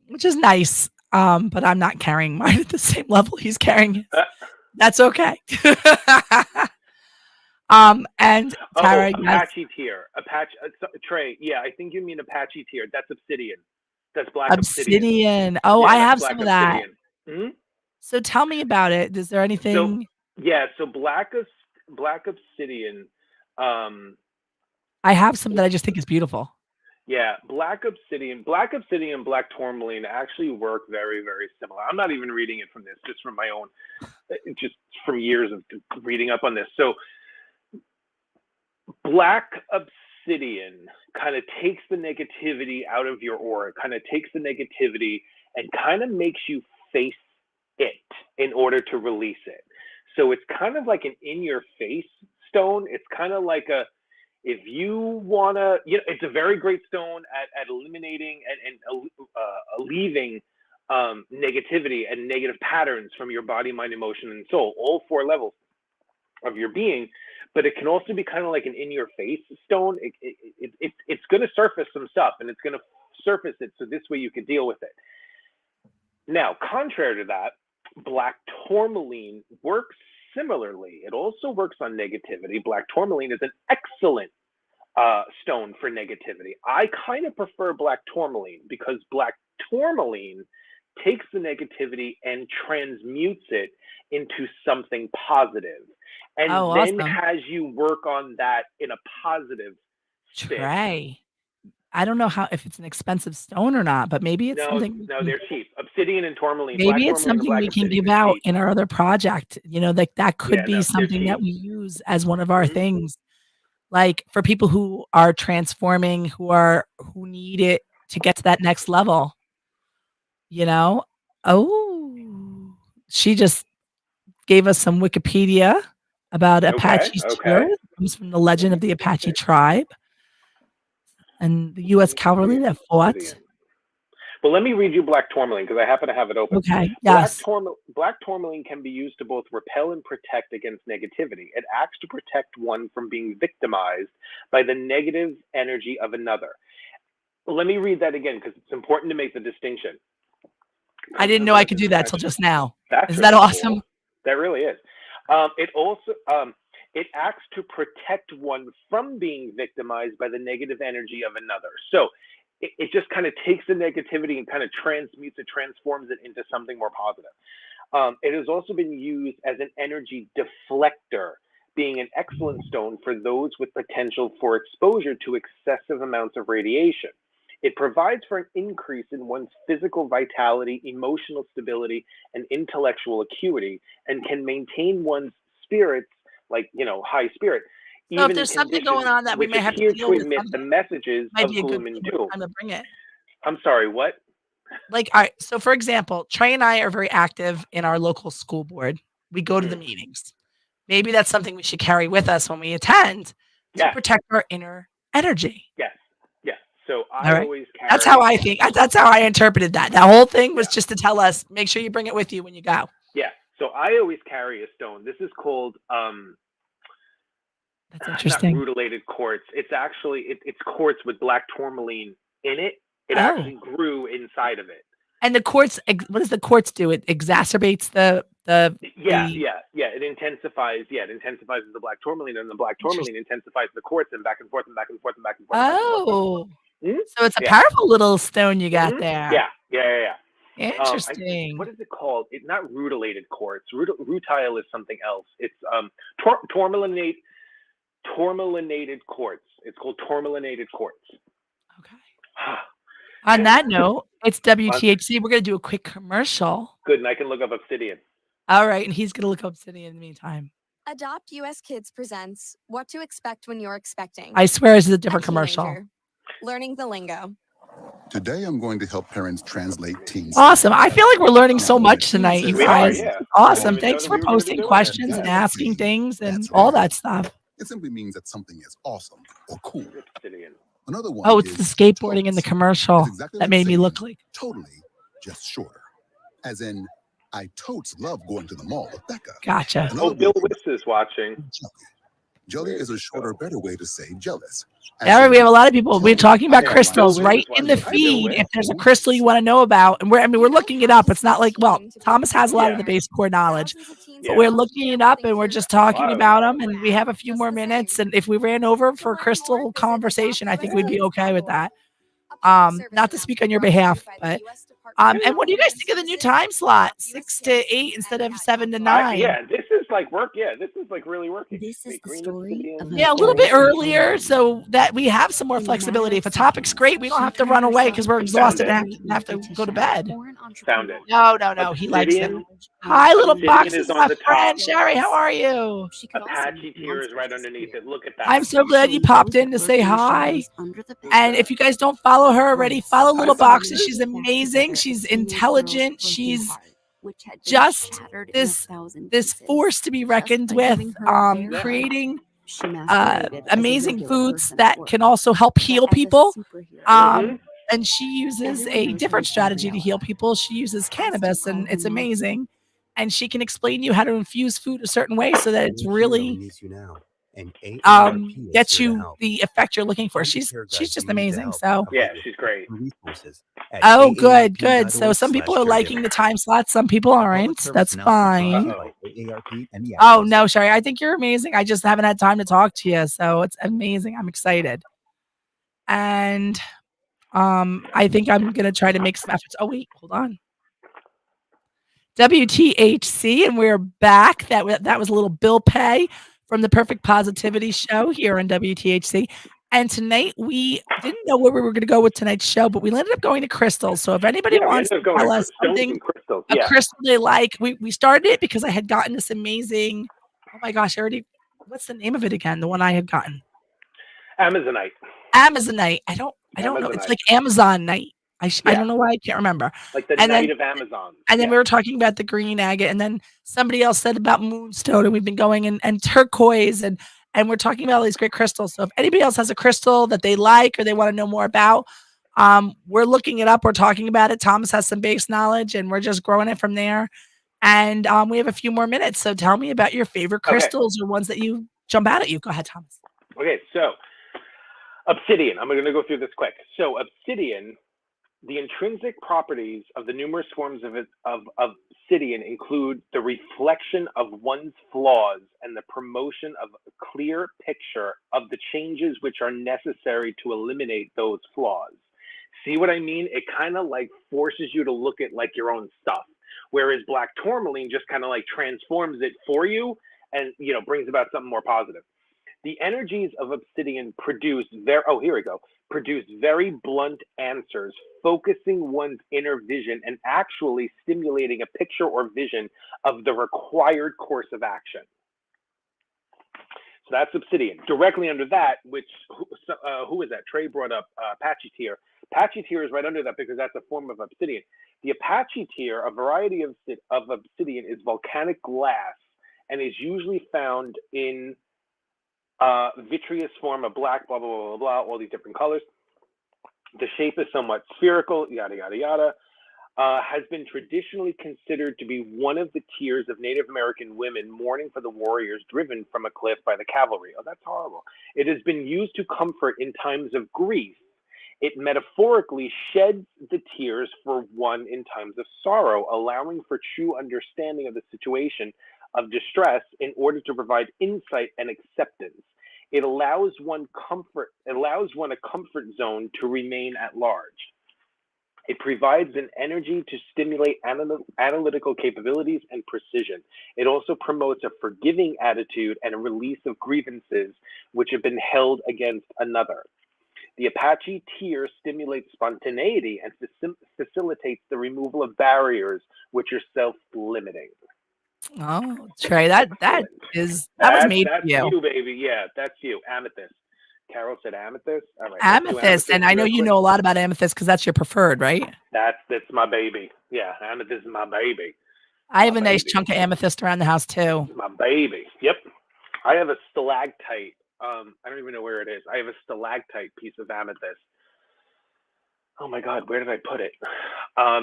Which is nice. But I'm not carrying mine at the same level he's carrying his. That's okay. And Tara, Apache tear. Trey, yeah, I think you mean Apache tear. That's obsidian. That's black obsidian. Oh, I have some of that. Mm-hmm. So tell me about it. Is there anything? So black obsidian. I have some that I just think is beautiful. Yeah, black obsidian, black tourmaline actually work very, very similar. I'm not even reading it from this, just from my own, just from years of reading up on this. So black obsidian kind of takes the negativity out of your aura, kind of takes the negativity and kind of makes you face it in order to release it. So it's kind of like an in-your-face stone. It's kind of like if you want to, it's a very great stone at eliminating and leaving negativity and negative patterns from your body, mind, emotion, and soul, all 4 levels of your being. But it can also be kind of like an in-your-face stone. It's going to surface some stuff, and it's going to surface it so this way you can deal with it. Now, contrary to that, black tourmaline works similarly. It also works on negativity. Black tourmaline is an excellent stone for negativity. I kind of prefer black tourmaline because black tourmaline takes the negativity and transmutes it into something positive, and Oh, then awesome. has you work on that in a positive spin. Trey. I don't know if it's an expensive stone or not, but maybe it's No, something no, they're cheap. Obsidian and tourmaline, black maybe it's tourmaline and something black we can obsidian give is out cheap. in our other project. You know, like that could Yeah, be no, they're something that cheap. we use as one of our Mhm. things. Like for people who are transforming, who need it to get to that next level, you know? Oh, she just gave us some Wikipedia about Okay, Apache okay. spirit. It comes from the legend of the Apache tribe and the U.S. cavalry that fought. Obsidian. But let me read you black tourmaline because I happen to have it open. Okay, yes. Black tourmaline can be used to both repel and protect against negativity. It acts to protect one from being victimized by the negative energy of another. Let me read that again because it's important to make the distinction. I didn't know I could do that till just now. That's Is really that awesome? cool. That really is. It also it acts to protect one from being victimized by the negative energy of another. So it just kind of takes the negativity and kind of transmutes it, transforms it into something more positive. It has also been used as an energy deflector, being an excellent stone for those with potential for exposure to excessive amounts of radiation. It provides for an increase in one's physical vitality, emotional stability, and intellectual acuity, and can maintain one's spirits, like, high spirit, So if even in there's something conditions going on that we which may have to appear deal to with, emit the messages might of be a good gloom and doom. time to bring it. I'm sorry, what? Like, all right, so for example, Trey and I are very active in our local school board. We go to the Mhm. meetings. Maybe that's something we should carry with us when we attend to Yes, protect our inner energy. yes, yes. So All I right. always carry. That's how I think. That's how I interpreted that. That whole thing was Yeah. just to tell us, make sure you bring it with you when you go. Yeah. So I always carry a stone. This is called That's not interesting. rutilated quartz. It's actually it's quartz with black tourmaline in it. It Oh. actually grew inside of it. And the quartz, what does the quartz do? It exacerbates the Yeah. It intensifies. Yeah, it intensifies the black tourmaline, and the black tourmaline intensifies the quartz, and back and forth and back and forth and back and forth. Oh, Mhm. so it's a Yeah. powerful little stone you got Mhm. there. Yeah. Interesting. What is it called? It's not rutilated quartz. Rutile is something else. It's tourmalinated quartz. It's called tourmalinated quartz. Okay. On that note, it's WTHC. We're going to do a quick commercial. Good, and I can look up obsidian. All right, and he's going to look up obsidian in the meantime. Adopt US Kids presents What to Expect When You're Expecting. I swear this is a different A commercial. teenager. Learning the lingo. Today, I'm going to help parents translate teens. Awesome. I feel like we're learning so much tonight, you We are, guys. yeah. Awesome. I Thanks didn't know that for we were gonna be posting doing questions that. and Yeah, asking see, things and that's all right. that stuff. It simply means that something is awesome or cool. Obsidian. Another one Oh, it's is the skateboarding in the totes. commercial It's exactly that like made me saying look like. totally, just shorter. As in, I totes love going to the mall with Becca. Gotcha. Another Oh, Bill word Witz is watching. jelly. Jelly is a shorter, better way to say jealous. As All right, in, we have a lot of people. We're jelly. talking about Yeah, crystals Bill Witz right is in the watching. Hi, Bill feed. Witz. If there's a crystal you want to know about, and we're looking it up. It's not like, well, Thomas has a lot of the base core knowledge, but we're looking it up and we're just talking Wow. about them. And we have a few more minutes. And if we ran over for crystal conversation, I think we'd be okay with that. Not to speak on your behalf, but and what do you guys think of the new time slot? 6 to 8 instead of 7 to 9. Yeah, this is like work. Yeah, this is like really working. This is the Green story obsidian. of Yeah, a little bit earlier so that we have some more flexibility. If a topic's great, we don't have to run away because we're exhausted and have to go to bed. Found it. No, he likes it. Obsidian. Hi, little Obsidian boxes, is on my the top. friend Sherry. How are you? Apache tier is right underneath it. Look at that. I'm so glad you popped in to say hi. And if you guys don't follow her already, follow Little Boxes. She's amazing. She's intelligent. She's just this force to be reckoned with. Creating amazing foods that can also help heal people. And she uses a different strategy to heal people. She uses cannabis, and it's amazing. And she can explain to you how to infuse food a certain way so that it's really gets you the effect you're looking for. She's just amazing. So yeah, she's great. oh, good. So some people are liking the time slots, some people aren't. That's fine. Oh no, Sherry, I think you're amazing. I just haven't had time to talk to you, so it's amazing. I'm excited, and I think I'm gonna try to make some efforts. Oh wait, hold on. WTHC, and we're back. That was a little bill pay from the Perfect Positivity Show here on WTHC. And tonight we didn't know where we were going to go with tonight's show, but we ended up going to crystals. So if anybody Yeah, we wants ended to up going tell to us stones something, and crystals. a Yeah. crystal they like, we started it because I had gotten this amazing. Oh my gosh! What's the name of it again? The one I had gotten. Amazonite. Amazonite. I don't know. It's Amazonite. like Amazon night. I Yeah. don't know why I can't remember. Like the And then- night of Amazon. And then Yeah. we were talking about the green agate, and then somebody else said about moonstone, and we've been going and turquoise, and we're talking about all these great crystals. So if anybody else has a crystal that they like or they want to know more about, we're looking it up. We're talking about it. Thomas has some base knowledge, and we're just growing it from there. And we have a few more minutes, so tell me about your favorite Okay. crystals or ones that you jump out at you. Go ahead, Thomas. Okay, so obsidian. I'm going to go through this quick. So obsidian, the intrinsic properties of the numerous forms of obsidian include the reflection of one's flaws and the promotion of a clear picture of the changes which are necessary to eliminate those flaws. See what I mean? It kind of like forces you to look at like your own stuff, whereas black tourmaline just kind of like transforms it for you and, you know, brings about something more positive. The energies of obsidian produce very blunt answers, focusing one's inner vision and actually stimulating a picture or vision of the required course of action. So that's obsidian. Directly under that, which, who is that? Trey brought up Apache tear. Apache tear is right under that because that's a form of obsidian. The Apache tear, a variety of obsidian, is volcanic glass and is usually found in vitreous form of black, blah, blah, blah, blah, blah, all these different colors. The shape is somewhat spherical, yada, yada, yada. Has been traditionally considered to be one of the tears of Native American women mourning for the warriors driven from a cliff by the cavalry. Oh, that's horrible. It has been used to comfort in times of grief. It metaphorically sheds the tears for one in times of sorrow, allowing for true understanding of the situation of distress in order to provide insight and acceptance. It allows one a comfort zone to remain at large. It provides an energy to stimulate analytical capabilities and precision. It also promotes a forgiving attitude and a release of grievances which have been held against another. The Apache tear stimulates spontaneity and facilitates the removal of barriers which are self-limiting. Oh, Trey, that was made for That's you. you, baby. Yeah, that's you. Amethyst. Carol said amethyst. All right, Amethyst, and I know real you quick. know a lot about amethyst because that's your preferred, right? That's my baby. Yeah, amethyst is my baby. I have a nice baby. chunk of amethyst around the house too. My baby. Yep. I have a stalactite. I don't even know where it is. I have a stalactite piece of amethyst. Oh my God, where did I put it? I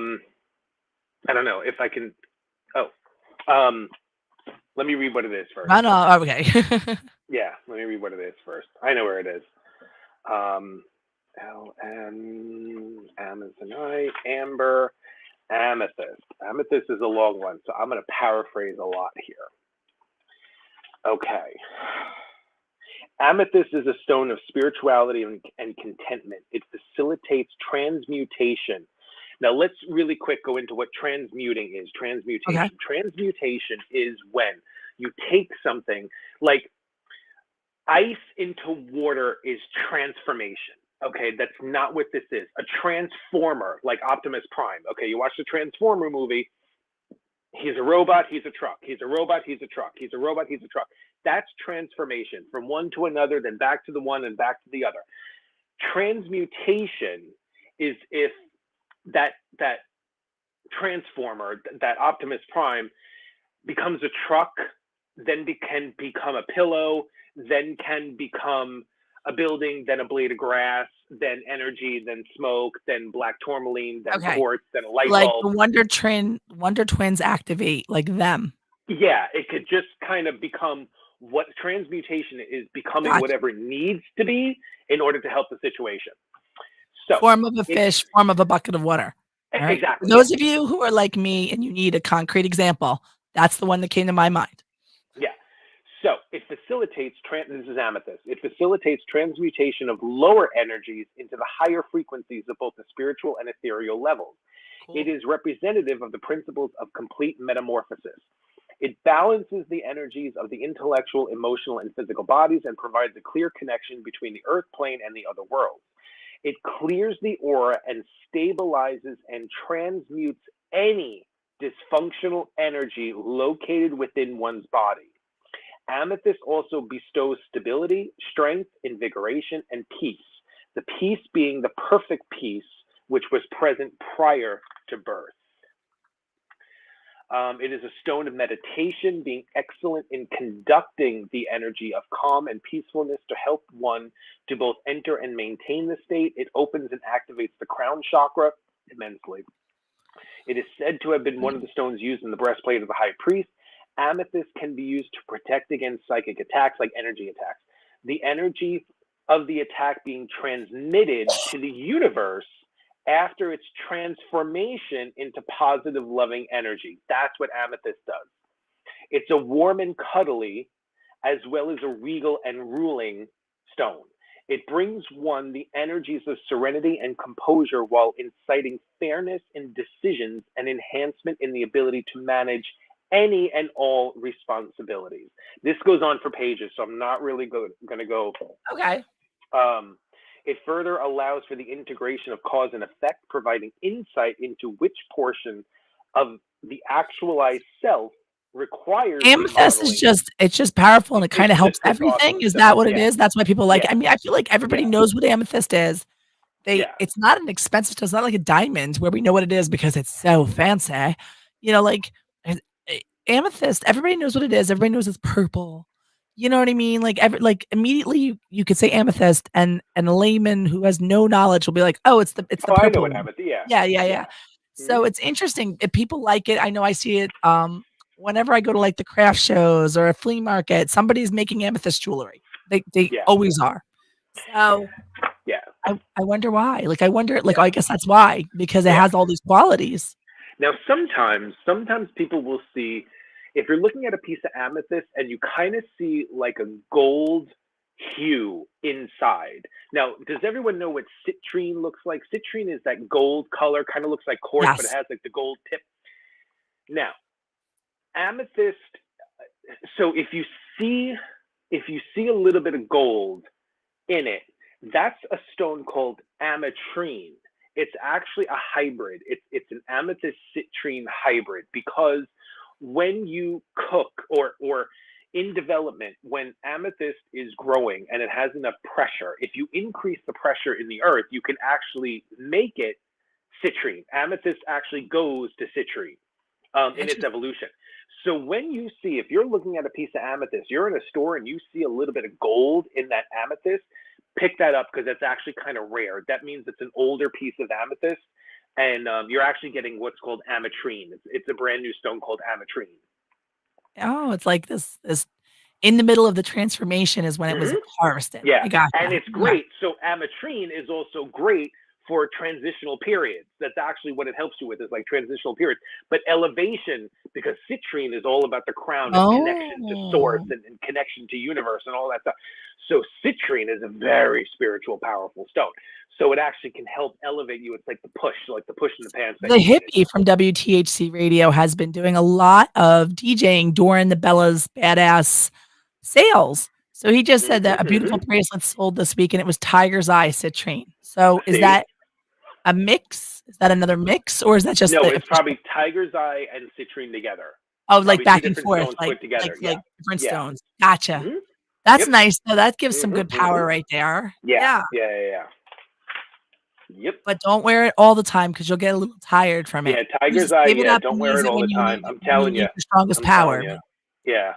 don't know if I can. Let me read what it is first. No, okay. Yeah, let me read what it is first. I know where it is. Amazonite, amber, amethyst. Amethyst is a long one, so I'm going to paraphrase a lot here. Okay. Amethyst is a stone of spirituality and contentment. It facilitates transmutation. Now, let's really quick go into what transmuting is. Transmutation. Okay. Transmutation is when you take something like ice into water is transformation. Okay, that's not what this is. A transformer, like Optimus Prime. Okay, you watch the Transformer movie. He's a robot, he's a truck. He's a robot, he's a truck. He's a robot, he's a truck. That's transformation from one to another, then back to the one and back to the other. Transmutation is if that transformer, that Optimus Prime, becomes a truck, then can become a pillow, then can become a building, then a blade of grass, then energy, then smoke, then black tourmaline, then quartz, then a light like bulb. the Wonder Twins activate, like them. Yeah, it could just kind of become what transmutation is, becoming whatever it needs to be in order to help the situation. So form of a fish, form of a bucket of water. Right? Exactly. For those of you who are like me and you need a concrete example, that's the one that came to my mind. Yeah. So it facilitates, this is amethyst, it facilitates transmutation of lower energies into the higher frequencies of both the spiritual and ethereal levels. It is representative of the principles of complete metamorphosis. It balances the energies of the intellectual, emotional, and physical bodies and provides a clear connection between the earth plane and the other worlds. It clears the aura and stabilizes and transmutes any dysfunctional energy located within one's body. Amethyst also bestows stability, strength, invigoration, and peace. The peace being the perfect peace which was present prior to birth. It is a stone of meditation, being excellent in conducting the energy of calm and peacefulness to help one to both enter and maintain the state. It opens and activates the crown chakra immensely. It is said to have been one of the stones used in the breastplate of the high priest. Amethyst can be used to protect against psychic attacks, like energy attacks. The energy of the attack being transmitted to the universe after its transformation into positive, loving energy. That's what amethyst does. It's a warm and cuddly, as well as a regal and ruling stone. It brings one the energies of serenity and composure while inciting fairness in decisions and enhancement in the ability to manage any and all responsibilities. This goes on for pages, so I'm not really going to go. Okay. It further allows for the integration of cause and effect, providing insight into which portion of the actualized self requires. Amethyst is just powerful, and it kind of helps everything. Is that what it is? That's why people like it. I mean, I feel like everybody knows what amethyst is. It's not an expensive, it's not like a diamond where we know what it is because it's so fancy. You know, like amethyst, everybody knows what it is. Everybody knows it's purple. You know what I mean? Like immediately you could say amethyst, and a layman who has no knowledge will be like, oh, it's the purple. I know what amethyst. Yeah. So it's interesting. If people like it, I know I see it whenever I go to like the craft shows or a flea market, somebody's making amethyst jewelry. They always are. So I wonder why. Like I wonder, like I guess that's why, because it has all these qualities. Now sometimes people will see, if you're looking at a piece of amethyst and you kind of see like a gold hue inside. Now, does everyone know what citrine looks like? Citrine is that gold color, kind of looks like quartz, but it has like the gold tip. Now, amethyst, so if you see a little bit of gold in it, that's a stone called ametrine. It's actually a hybrid. It's an amethyst citrine hybrid, because when you cook or in development, when amethyst is growing and it has enough pressure, if you increase the pressure in the earth, you can actually make it citrine. Amethyst actually goes to citrine in its evolution. So when you see, if you're looking at a piece of amethyst, you're in a store and you see a little bit of gold in that amethyst, pick that up, because that's actually kind of rare. That means it's an older piece of amethyst, and you're actually getting what's called ametrine. It's a brand new stone called ametrine. Oh, it's like this in the middle of the transformation is when it was harvested. Yeah, I got and it's great. So ametrine is also great for transitional periods. That's actually what it helps you with, is like transitional periods. But elevation, because citrine is all about the crown and connection to source and connection to universe and all that stuff. So citrine is a very spiritual, powerful stone. So it actually can help elevate you. It's like the push in the pants. The hippie from WTHC Radio has been doing a lot of DJing during the Bella's Badass sales. So he just said that a beautiful bracelet sold this week, and it was Tiger's Eye citrine. So is that a mix? Is that another mix, or is that just it's probably Tiger's Eye and citrine together. Oh, like back and forth, like different stones. Gotcha. That's nice though. That gives some good power right there. Yeah. Yep. But don't wear it all the time, because you'll get a little tired from it. Yeah, Tiger's Eye. Yeah, don't wear it all the time. I'm telling you. The strongest power. Yeah.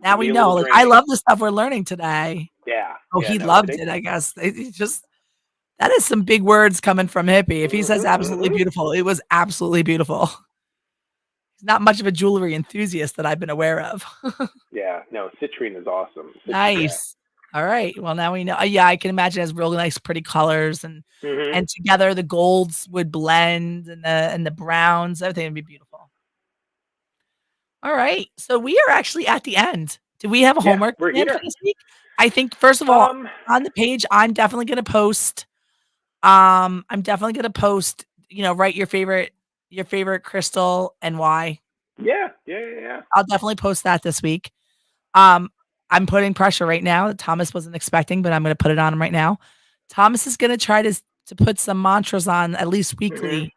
Now we know. Like, I love the stuff we're learning today. Yeah. Oh, he loved it, I guess. That is some big words coming from hippie. If he says absolutely beautiful, it was absolutely beautiful. He's not much of a jewelry enthusiast that I've been aware of. Yeah, no, citrine is awesome. Nice. All right. Well, now we know. Yeah, I can imagine it has real nice, pretty colors, and together the golds would blend, and the browns. Everything would be beautiful. All right. So we are actually at the end. Do we have a homework plan for this week? I think, first of all, on the page, I'm definitely going to post. write your favorite crystal and why. Yeah. I'll definitely post that this week. I'm putting pressure right now that Thomas wasn't expecting, but I'm going to put it on him right now. Thomas is going to try to put some mantras on at least weekly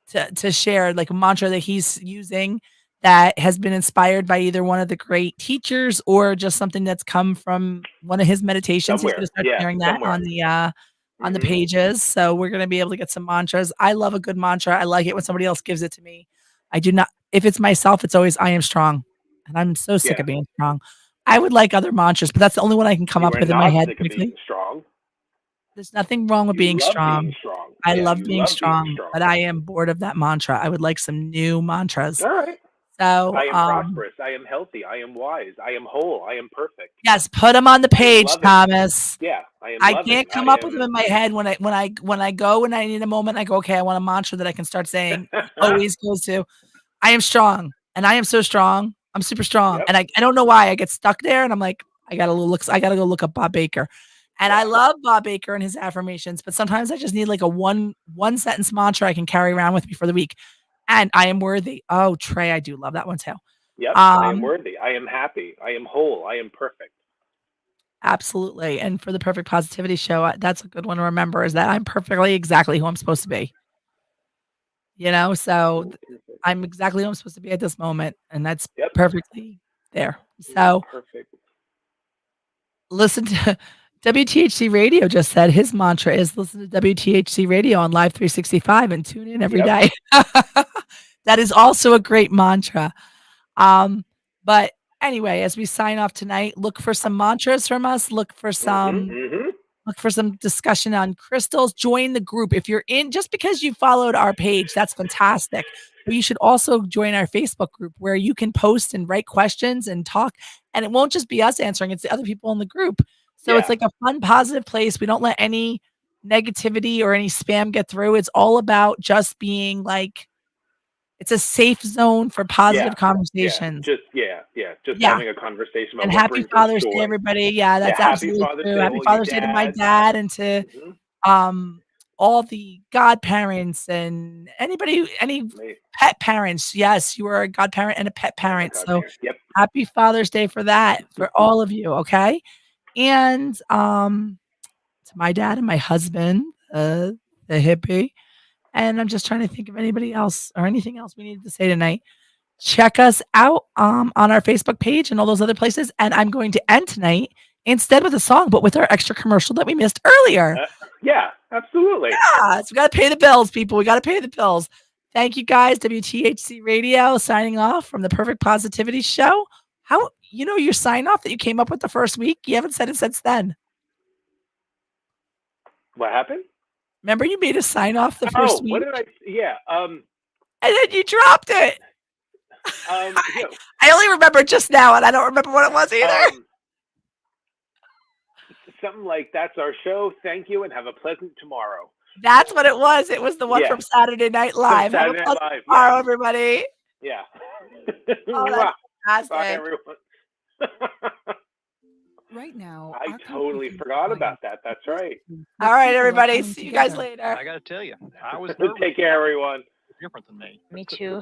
to share, like a mantra that he's using that has been inspired by either one of the great teachers or just something that's come from one of his meditations. He's Somewhere. going to start Yeah, sharing that somewhere. on the pages. So we're going to be able to get some mantras. I love a good mantra. I like it when somebody else gives it to me. I do not, if it's myself, it's always I am strong. And I'm so sick Yeah. of being strong. I would like other mantras, but that's the only one I can come You up are with in my not head sick of quickly. being strong. There's nothing wrong with You being love strong. being strong. I Yeah, love you being love strong, but I am bored of that mantra. I would like some new mantras. All right. So, I am prosperous. I am healthy. I am wise. I am whole. I am perfect. yes, put them on the page, loving. Thomas. Yeah, I am. I loving. can't come up with them in my head when I go and I need a moment. I go, okay, I want a mantra that I can start saying. Always goes to, I am strong, and I am so strong. I'm super strong, Yep. and I don't know why I get stuck there, and I'm like, I gotta go look up Bob Baker, and I love Bob Baker and his affirmations, but sometimes I just need like a one sentence mantra I can carry around with me for the week. And I am worthy. Oh, Trey, I do love that one too. Yep, I am worthy. I am happy. I am whole. I am perfect. Absolutely. And for the Perfect Positivity Show, that's a good one to remember, is that I'm perfectly exactly who I'm supposed to be. So I'm exactly who I'm supposed to be at this moment, and that's perfectly there. So perfect. Listen to WTHC Radio just said his mantra is listen to WTHC Radio on Live 365 and tune in every day. That is also a great mantra. But anyway, as we sign off tonight, look for some mantras from us. Look for some discussion on crystals. Join the group. If you're in, just because you followed our page, that's fantastic. But you should also join our Facebook group where you can post and write questions and talk. And it won't just be us answering, it's the other people in the group. So it's like a fun, positive place. We don't let any negativity or any spam get through. It's all about just being like, it's a safe zone for positive conversations. Just having a conversation about and what happy brings us Father's joy. Day, everybody. Yeah, that's happy absolutely Father's true. Day, Happy all Father's you Day to my dads. dad and to all the godparents and anybody, any pet parents. Yes, you are a godparent and a pet parent. So happy Father's Day for that, for all of you. Okay. And to my dad and my husband, the hippie. And I'm just trying to think of anybody else or anything else we needed to say tonight. Check us out on our Facebook page and all those other places. And I'm going to end tonight instead with a song, but with our extra commercial that we missed earlier. Yeah, absolutely. Yeah, so we got to pay the bills, people. We got to pay the bills. Thank you guys. WTHC Radio signing off from the Perfect Positivity Show. How, your sign off that you came up with the first week? You haven't said it since then. What happened? Remember you made a sign off the first week? What did I? Yeah. And then you dropped it. I only remember just now, and I don't remember what it was either. Something like, that's our show. Thank you, and have a pleasant tomorrow. That's what it was. It was the one from Saturday Night Live. Have a pleasant tomorrow, everybody. Yeah. Oh, that's fantastic. Bye, everyone. Right now, I totally forgot about that. That's right. All right, everybody. See you guys later. I got to tell you, I was nervous. Take care, everyone. Different than me. Me too.